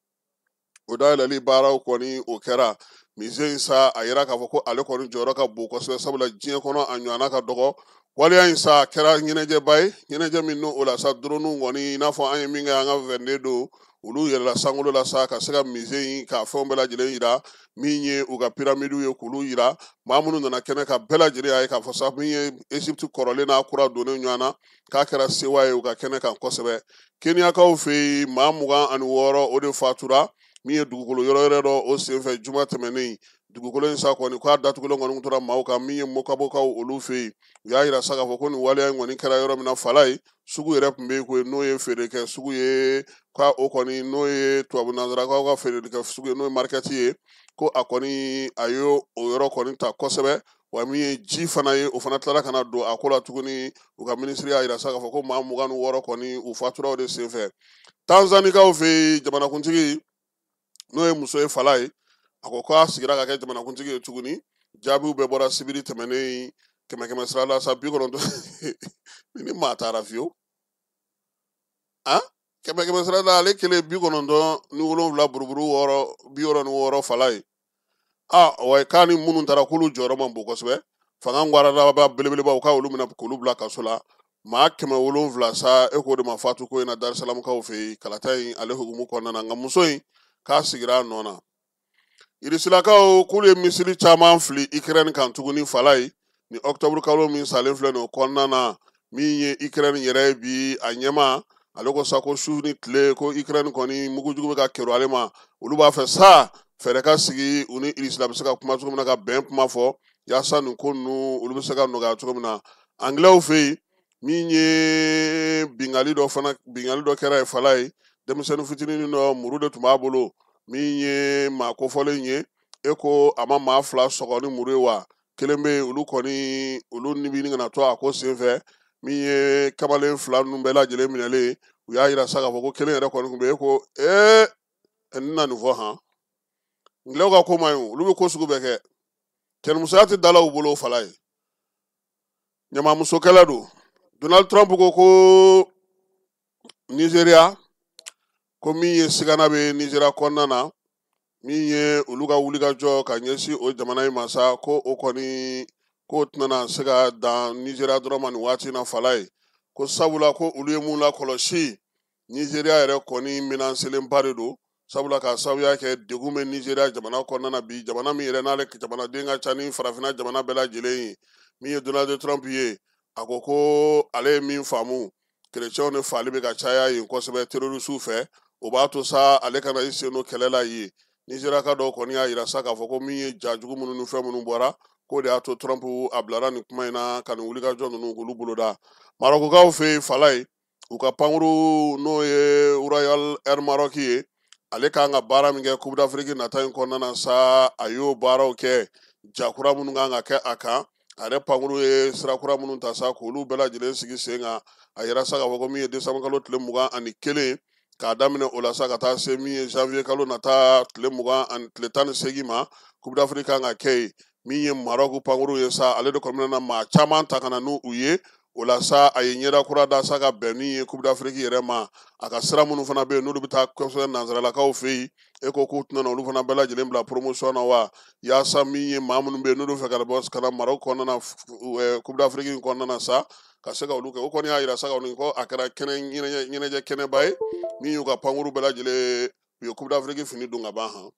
o dayɛlɛli baaraw kɔni o kɛra musée in sa a yira k'a fɔ ko ale kɔni jɔyɔrɔ ka bon kosɛbɛ sabula diɲɛ kɔnɔ a ɲɔgɔnna ka dɔgɔ waleya in sa kɛra ɲɛnajɛba ye ɲɛnajɛ min n'o la sa drone kɔni i n'a fɔ an ye min kɛ an ka 22 don olu yɛlɛla sankolo la sa ka se ka musée in ka fɛnw bɛɛ lajɛlen yira min ye u ka pyramides ye k'olu yira maa minnu nana kɛnɛ ka bɛɛ lajɛlen y'a ye k'a fɔ sa min ye Egypte kɔrɔlen n'a kura donnen ɲɔgɔn na k'a kɛra sewa ye u ka kɛnɛ kan kosɛbɛ Keniyakaw fɛ yen maa 26 o de fatura min ye dugukolo yɔrɔ dɔ o senfɛ juma tɛmɛnen dugukolo in sa kɔni k'a datugulen kɔni tora maaw kan min ye mokabokaw olu fɛ yen u y'a yira sa k'a fɔ ko nin waleya in kɔni kɛra yɔrɔ min na fala ye sugu yɛrɛ tun bɛ yen ko n'o ye feerekɛ sugu ye k'a o kɔni n'o ye tubabu nanzarakaw ka feerekɛ sugu ye n'o ye marikɛti ye ko a kɔni a ye o yɔrɔ kɔni ta kosɛbɛ wa min ye ji fana ye o fana tilara ka na don a ko la tuguni u ka minisiri y'a yira sa k'a fɔ ko maa 26 kɔni u fatura o de senfɛ Tanzanikaw fɛ yen jamanakuntigi n'o ye muso ye fala ye a ko k'a sigira ka kɛ jamanakuntigi ye tuguni jaabiw bɛɛ bɔra sibiri tɛmɛnen 100 sira la sa 90 ni maa taara fiyewu 100 sira la ale kelen 97 buruburu 66 fala ye wa k'a ni minnu taara k'olu jɔyɔrɔ man bon kosɛbɛ fanga ngwaraba belebelebaw k'a olu minɛ k'olu bila kaso la maa 7 sa e k'o de ma fatu ko in na Darisalamukaw fɛ yen kalata in ale hukumu kɔnɔna na nka muso in k'a sigira a nɔ na Irisilakaw k'olu ye misiri caman fili Ukraine kan tuguni fala ye ni octobre kalo min salen filɛ nin o kɔnɔna na min ye Ukraine yɛrɛ bi a ɲɛma ale ko sa ko su ni tile ko Ukraine kɔni mugujugu bɛ ka kɛro ale ma olu b'a fɛ sa fɛɛrɛ ka sigi u ni Russie bɛ se ka kuma cogo min na ka bɛn kuma fɔ yaasa nin ko ninnu olu bɛ se ka nɔgɔya cogo min na anglais fɛ yen min ye bingali dɔ kɛra ye fala ye denmisɛnnin fitinin dɔ muru de tun b'a bolo min ye maa kofɔlen ye e ko a ma maa fila sɔgɔ ni muru ye wa kelen bɛ yen olu kɔni olu ni bi kana to a ko senfɛ min ye kamalen fila ninnu bɛɛ lajɛlen minɛlen u y'a yira sa k'a fɔ ko kelen yɛrɛ kɔni tun bɛ e ko n na nin fɔ han anglais ka ko man ɲi olu bɛ ko sugu bɛɛ kɛ cɛnimusoya tɛ dala u bolo o fala ye ɲamamusokɛla don Donald Trump ko Nigeria ko min ye sigana bɛ Nigeria kɔnɔna na min ye olu ka wulikajɔ ka ɲɛsin o jamana in ma sa ko o kɔni ko tɛna se ka dan Nigeria dɔrɔn ma nin waati na fala ye ko sabula ko olu ye mun lakɔlɔsi Nigeria yɛrɛ kɔni minanselenba de don sabula ka sabuya kɛ degun bɛ Nigeria jamana kɔnɔna na bi jamana min yɛrɛ n'ale jamanaden ka ca ni farafinna jamana bɛɛ lajɛlen ye min ye Donald Trump ye a ko ale ye min faamu kerecɛnw de fali bɛ ka caya yen kosɛbɛ terrorisiw fɛ o b'a to sa ale kana i sen don kɛlɛ la yen Nigeria ka dɔw kɔni y'a yira sa k'a fɔ ko min ye jajugu minnu ni fɛn minnu bɔra ko de y'a to Trump a bilara nin kuma in na ka nin wulikajɔ ninnu k'olu boloda Marokokaw fɛ yen fala ye u ka pankuru n'o ye Royal Air Maroc ye ale kan ka baara min kɛ Coupe d'Afrique nata in kɔnɔna na sa a y'o baaraw kɛ jakura minnu kan ka kɛ a kan a yɛrɛ pankuru ye sirakura minnu ta sa k'olu bɛɛ lajɛlen sigi sen kan a yɛrɛ sa k'a fɔ ko min ye décembre kalo tile 21 k'a daminɛ o la sa ka taa se min ye janvier kalo nata tile 18 ma Coupe d'Afrique kan ka kɛ yen min ye Maroc pankuru ye sa ale de kɔni bɛna maa caman ta ka na n'u ye o la sa a ye ɲɛda kura da sa ka bɛn min ye Coupe d'Afrique yɛrɛ ma a ka sira minnu fana bɛ yen n'olu bɛ taa kɔsɛbɛ nanzaralakaw fɛ yen e ko k'u tɛna olu fana bɛɛ lajɛlen bila promotion na wa yaasa min ye maa minnu bɛ yen n'olu fɛ ka na Maroc kɔnɔna na Coupe d'Afrique in kɔnɔna na sa ka se ka olu kɛ o kɔni y'a yira sa ko a kɛra ɲɛnajɛ kɛnɛba ye min y'u ka pankuru bɛɛ lajɛlen u ye Coupe d'Afrique fini don ka ban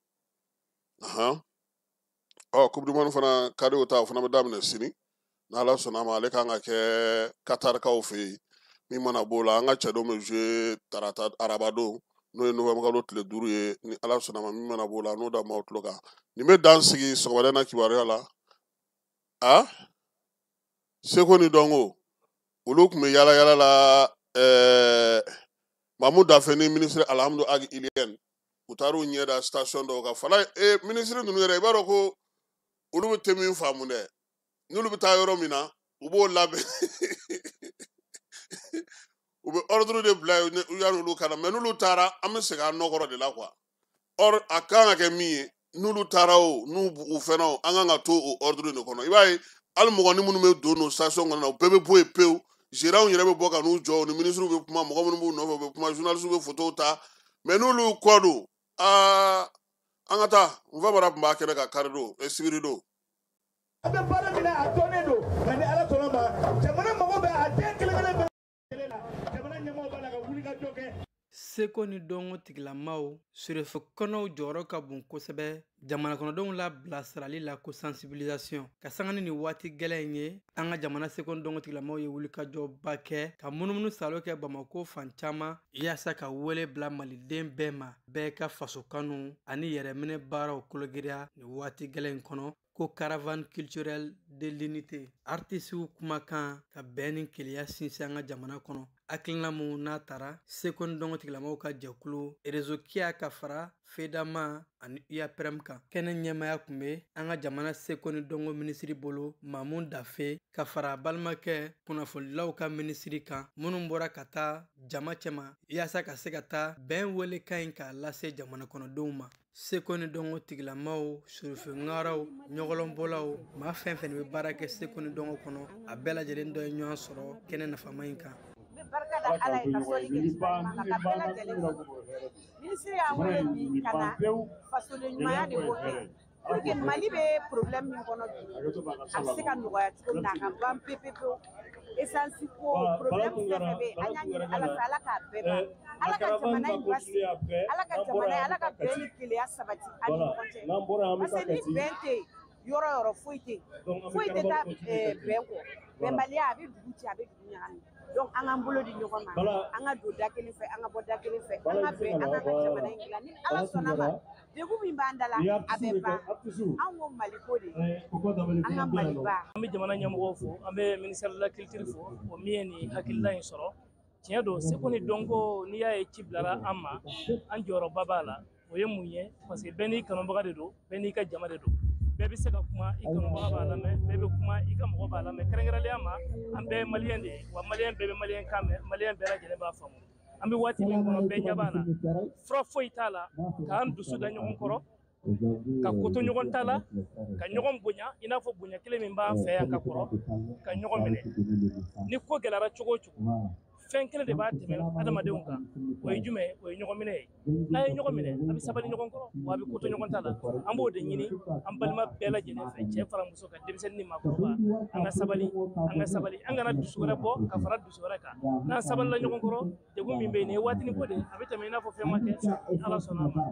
han Coupe du Monde fana kari o ta o fana bɛ daminɛ sini n'Ala sɔnna ma ale kan ka kɛ Katarikaw fɛ yen min mana b'o la an ka cɛ dɔw bɛ jouer tarata araba don n'o ye novembre kalo tile 5 ye ni Ala sɔnna ma min mana b'o la n'o da maaw tulo kan nin bɛ dan sigi sɔgɔmada na kibaruya la Seko ni Dɔnko olu tun bɛ yala yala la Mamu Dafe ni ministre Alhamdu Agi Ilien u taar'u ɲɛ da station dɔw kan fala ministre ninnu yɛrɛ i b'a dɔn ko olu bɛ tɛ min faamu dɛ n'olu bɛ taa yɔrɔ min na u b'o labɛn u bɛ ordre de bila yan'olu ka na mais n'olu taara an bɛ segin an nɔ kɔrɔ de la quoi or a kan ka kɛ min ye n'olu taara o n'u fɛnna o an kan ka to o ordre de kɔnɔ i b'a ye hali mɔgɔnin minnu bɛ don o station kɔnɔ na u bɛɛ bɛ bɔ yen pewu gérants yɛrɛ bɛ bɔ ka n'u jɔ ni ministres bɛ kuma mɔgɔ minnu b'u nɔfɛ u bɛ kuma journalistes bɛ photos ta mais n'olu kɔ don an ka taa n fa bara tun b'a kɛnɛ ka kari don sibiri don a bɛ baara min na a dɔnnen don nka ni Ala sɔnna ma jamana mago bɛ a den kelen-kelen bɛɛ la jamana ɲɛmɔgɔ b'a la ka wulikajɔ kɛ. Seko ni Dɔnko tigilamaw surefekɔnɔw jɔyɔrɔ ka bon kosɛbɛ jamana kɔnɔdenw la bilasirali la ko sensibilisation ka sanga ni waati gɛlɛn in ye an ka jamana Seko ni Dɔnko tigilamaw ye wulikajɔba kɛ ka munumunu salo kɛ Bamako fan caman yaasa ka wele bila maliden bɛɛ ma bɛɛ ka faso kanu ani yɛrɛminɛ baaraw kologiriya ni waati gɛlɛn in kɔnɔ ko caravane culturelle de l'unité artisiw kumakan ka bɛn ni keleya sinsin an ka jamana kɔnɔ hakilina mun n'a taara Seko ni Dɔnko tigilamaw ka jɛkulu réseau kiya ka fara FEDAMA ani UAPREM kan kɛnɛ ɲɛmaya kun bɛ an ka jamana Seko ni Dɔnko minisiri bolo Mamu Dafe ka fara balimakɛ kunnafonilaw ka minisiri kan minnu bɔra ka taa jama cɛma yaasa ka se ka taa bɛn wele kan in k'a lase jamana kɔnɔdenw ma Seko ni Dɔnko tigilamaw surufengaraw ɲɔgɔlɔnbɔlaw maa fɛn fɛn bɛ baara kɛ Seko ni Dɔnko kɔnɔ a bɛɛ lajɛlen dɔ ye ɲɔgɔn sɔrɔ kɛnɛ nafama in kan barika da Ala ye ka sɔli kɛ ka bɛɛ lajɛlen fo minisiri y'an wele bi ka na fasoden ɲumanya de b'o kɛ pour que Mali bɛ problème min kɔnɔ bi a bɛ se ka nɔgɔya cogo min na a ka ban pepepewu essence ko problème fɛn fɛn bɛ yen an y'a ɲini Ala fɛ Ala k'a bɛɛ ban Ala ka jamana in basigi Ala ka jamana Ala ka bɛn ni keleya sabati ani ɲɔgɔn cɛ parce que ni bɛn tɛ yen yɔrɔ yɔrɔ foyi tɛ taa bɛn kɔ bɛnbaliya a bɛ dugu ci a bɛ dugu ɲagami donc an k'an bolo di ɲɔgɔn ma an ka don da kelen fɛ an ka bɔ da kelen fɛ an ka bɛn an ka jamana in dilan ni ala sɔnna ma degun min b'an da la a bɛ ban an ko mali ko de an ka mali ba an bɛ jamana ɲɛmɔgɔw fo an bɛ ministère de la culture fo o min ye nin hakilila in sɔrɔ tiɲɛ don seko ni dɔnko n'i y'a ye ci bilara an ma an jɔyɔrɔba b'a la o ye mun ye parce que bɛɛ n'i kanubaga de don bɛɛ n'i ka jama de don bɛɛ bɛ se ka kuma i kanubaga b'a lamɛn bɛɛ bɛ kuma i ka mɔgɔ b'a lamɛn kɛrɛnkɛrɛnnenya ma an bɛɛ ye maliyɛn de ye wa maliyɛn bɛɛ bɛ maliyɛn kan mɛn maliyɛn bɛɛ lajɛlen b'a faamu an bɛ waati min kɔnɔ bɛɛ ɲɛ b'a la fura foyi t'a la k'an dusu da ɲɔgɔn kɔrɔ ka koto ɲɔgɔn t'a la ka ɲɔgɔn bonya i n'a fɔ bonya kelen min b'an fɛ yan ka kɔrɔ ka ɲɔgɔn minɛ ni ko gɛlɛyara cogo o cogo fɛn kelen de b'a tɛmɛ adamadenw kan o ye jumɛn o ye ɲɔgɔn minɛ ye n'a ye ɲɔgɔn minɛ a bɛ sabali ɲɔgɔn kɔrɔ wa a bɛ koto ɲɔgɔn ta la an b'o de ɲini an balima bɛɛ lajɛlen fɛ cɛ fara muso ka denmisɛnnin ni maakɔrɔba an ka sabali an kana dusu wɛrɛ bɔ ka fara dusu wɛrɛ kan n'an sabalila ɲɔgɔn kɔrɔ degun min bɛ yen nin ye waatini ko de a bɛ tɛmɛ i n'a fɔ fɛn ma kɛ ala sɔnna a ma.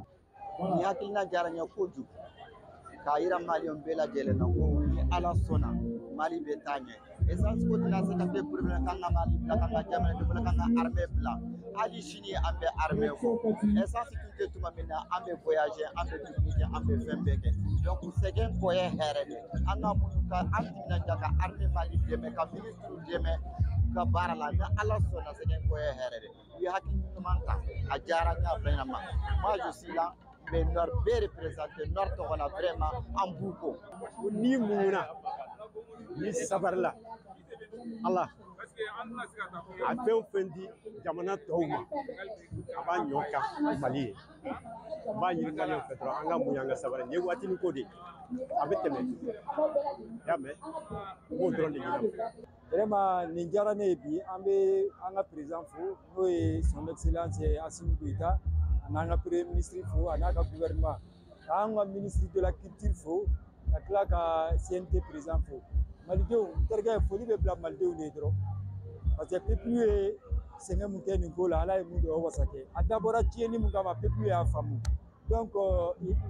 Ni hakilina diyara n ye kojugu k'a yira maliyɛn bɛɛ lajɛlen na ko ni ala sɔnna mali bɛ taa ɲɛ essence ko tɛna se ka kɛ problème k'an ka mali bila k'an ka jamana dɛmɛ k'an ka armée bila hali sini an bɛ armée fɔ essence tun tɛ tuma min na an bɛ voyager an bɛ dumuni kɛ an bɛ fɛn bɛɛ kɛ donc sɛgɛn kɔ ye hɛrɛ de an ka mun ka an timinanja ka armée mali dɛmɛ ka ministre dɛmɛ ka baara la ni ala sɔnna sɛgɛn kɔ ye hɛrɛ de u ye hakili ɲuman ta a diyara n y'a fɛn ma moi je suis là mais nord bɛɛ représenté nord tɔgɔ la vraiment an b'u ko ni munna ni sabarila ala a fɛn o fɛn di jamana tɔw ma a b'a ɲɔ kan mali ye n b'a ɲini maliyɛnw fɛ dɔrɔn an ka muɲu an ka sabali nin ye waatini ko de ye a bɛ tɛmɛ i y'a mɛn n b'o dɔrɔn de ɲini vraiment nin diyara ne ye bi an bɛ an ka président fo n'o ye son excellence Assimi Goïta n'an ka premier ministre fo a n'a ka gouvernement k'an ka ministre de la culture fo ka tila ka CNT président fo malidenw terikɛ foli bɛ bila malidenw de ye dɔrɔn parce que peuple ye sɛgɛn mun kɛ nin ko la ala ye mun don o wasa kɛ a dabɔra tiɲɛni mun kama peuple y'a faamu donc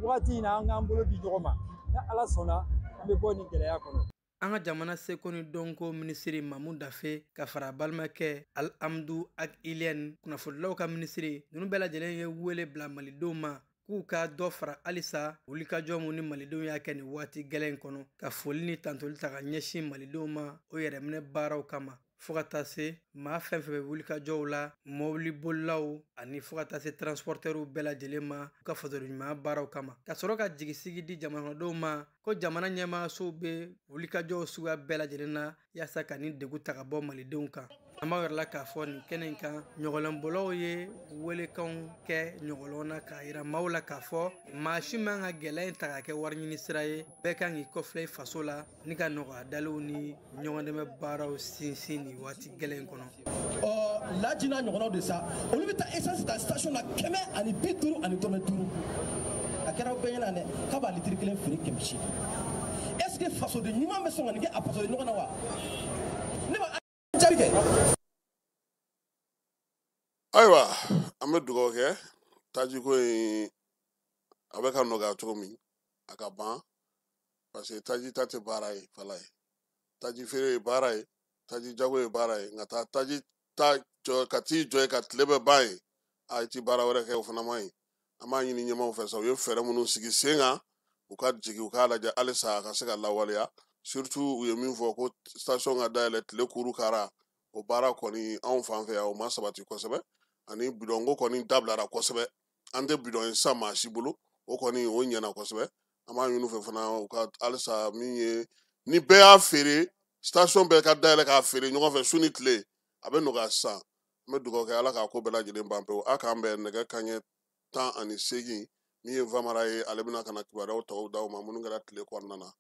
wagati in na an k'an bolo di ɲɔgɔn ma ni ala sɔnna an bɛ bɔ nin gɛlɛya kɔnɔ. An ka jamana seko ni dɔnko minisiri Mamu Dafe ka fara balimakɛ Alhamdu ak Iliyɛn kunnafonilaw ka minisiri ninnu bɛɛ lajɛlen ye wele bila malidenw ma k'u ka dɔ fara halisa wulikajɔ mun ni malidenw y'a kɛ nin waati gɛlɛn in kɔnɔ ka foli ni tantoli ta ka ɲɛsin malidenw ma o yɛrɛminɛ baaraw kama fo ka taa se maa fɛn fɛn bɛ wulikajɔw la mɔbili bolilaw ani fo ka taa se transportɛriw bɛɛ lajɛlen ma u ka fasodenɲumanya baaraw kama ka sɔrɔ ka jigisigi di jamanadenw ma ko jamana ɲɛmaayasow bɛ wulikajɔw suguya bɛɛ lajɛlen na yaasa ka nin degun ta ka bɔ malidenw kan an b'a yɛrɛ la k'a fɔ nin kɛnɛ in kan ɲɔgɔlɔnbɔlaw ye welekanw kɛ ɲɔgɔlɔn na k'a yira maaw la k'a fɔ maa si man ka gɛlɛya in ta ka kɛ wari ɲini sira ye bɛɛ kan k'i kɔfilɛ i faso la ni ka nɔgɔya daliw ni ɲɔgɔn dɛmɛ baaraw sinsin nin waati gɛlɛn in kɔnɔ. Lajina ɲɔgɔnnaw de sa olu bɛ taa essence ta station na 150 ani dɔrɔmɛ 5 a kɛra bɛɛ ɲɛna dɛ k'a b'a litiri 1 feere 800 est ce que fasoden ɲuman bɛ sɔn ka nin kɛ a fasoden ɲɔgɔn na wa ne b'a jaabi kɛ. Ayiwa an bɛ dugawu kɛ taji ko in a bɛ ka nɔgɔya cogo min a ka ban parce que taji ta tɛ baara ye fala ye taji feere ye baara ye taji jago ye baara ye nka taa taji ta jɔ ka t'i jɔ ye ka tile bɛɛ ban ye a i ti baara wɛrɛ kɛ o fana man ɲi an b'a ɲini ɲɛmaaw fɛ sa u ye fɛɛrɛ minnu sigi sen kan u ka jigin u k'a lajɛ halisa a ka se ka lawaleya surtout u ye min fɔ ko station ka dayɛlɛ tile kuru kara o baara kɔni anw fan fɛ yan o ma sabati kosɛbɛ ani bidɔnko kɔni dabilara kosɛbɛ an tɛ bidɔn ye sisan maa si bolo o kɔni o ɲɛna kosɛbɛ an b'a ɲini u fɛ fana u ka halisa min ye ni bɛɛ y'a feere station bɛɛ ka dayɛlɛ k'a feere ɲɔgɔn fɛ su ni tile a bɛ nɔgɔya sisan an bɛ dugawu kɛ ala k'a ko bɛɛ lajɛlen ban pewu a k'an bɛn nɛgɛ kanɲɛ 18 min ye Vamara ye ale bɛna ka na kibaruyaw tɔw d'aw ma minnu kɛra tile kɔnɔna na.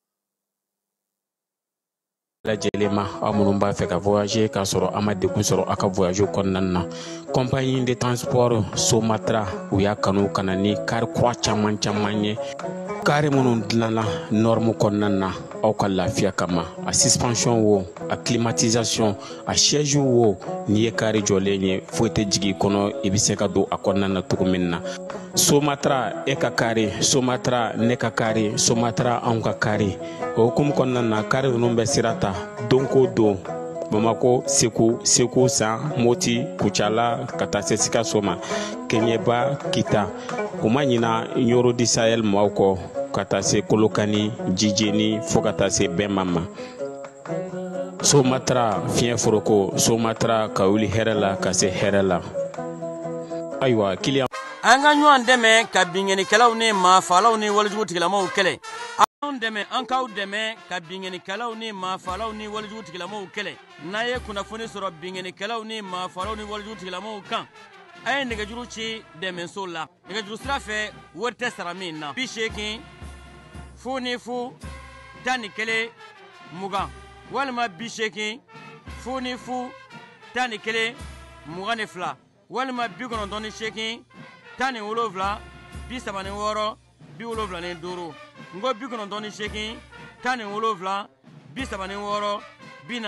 lajɛlen ma aw minnu b'a fɛ ka voyager k'a sɔrɔ a ma degun sɔrɔ a ka voyage kɔnɔna na compagnie de transport Somatra u y'a kanu ka na ni car kura caman ye kare minnu dilanna norme kɔnɔna na aw ka lafiya kama a suspension wo a climatisation a siège wo n'i ye kare jɔlen ye foyi tɛ jigin kɔnɔ i bɛ se ka don a kɔnɔna na cogo min na Somatra e ka kare Somatra ne ka kare Somatra anw ka kare o hukumu kɔnɔna na kare ninnu bɛ sira ta don ko don Bamako Segu San Moti Kucala ka taa se Sikaso ma Keɲeba Kita o ma ɲina Yoro di Sahel maaw kɔ ka taa se Kolokani Jijeni fo ka taa se Bɛnma ma Somatra fiɲɛ foroko Somatra ka wuli hɛrɛ la ka se hɛrɛ la ayiwa kiliyan an ka ɲɔgɔn dɛmɛ ka bingenikɛlaw ni maafalaw ni walijugu tigilamaw kɛlɛ an dɛmɛ an k'aw dɛmɛ ka bingenikɛlaw ni maafalaw ni walijugu tigilamaw kɛlɛ n'a ye kunnafoni sɔrɔ bingenikɛlaw ni maafalaw ni walijugu tigilamaw kan a ye nɛgɛjuru ci dɛmɛso la nɛgɛjuru sira fɛ wari tɛ sara min na 80 00 11 20 walima 80 00 11 22 walima 98 17 36 75 ngo 98 17 36 40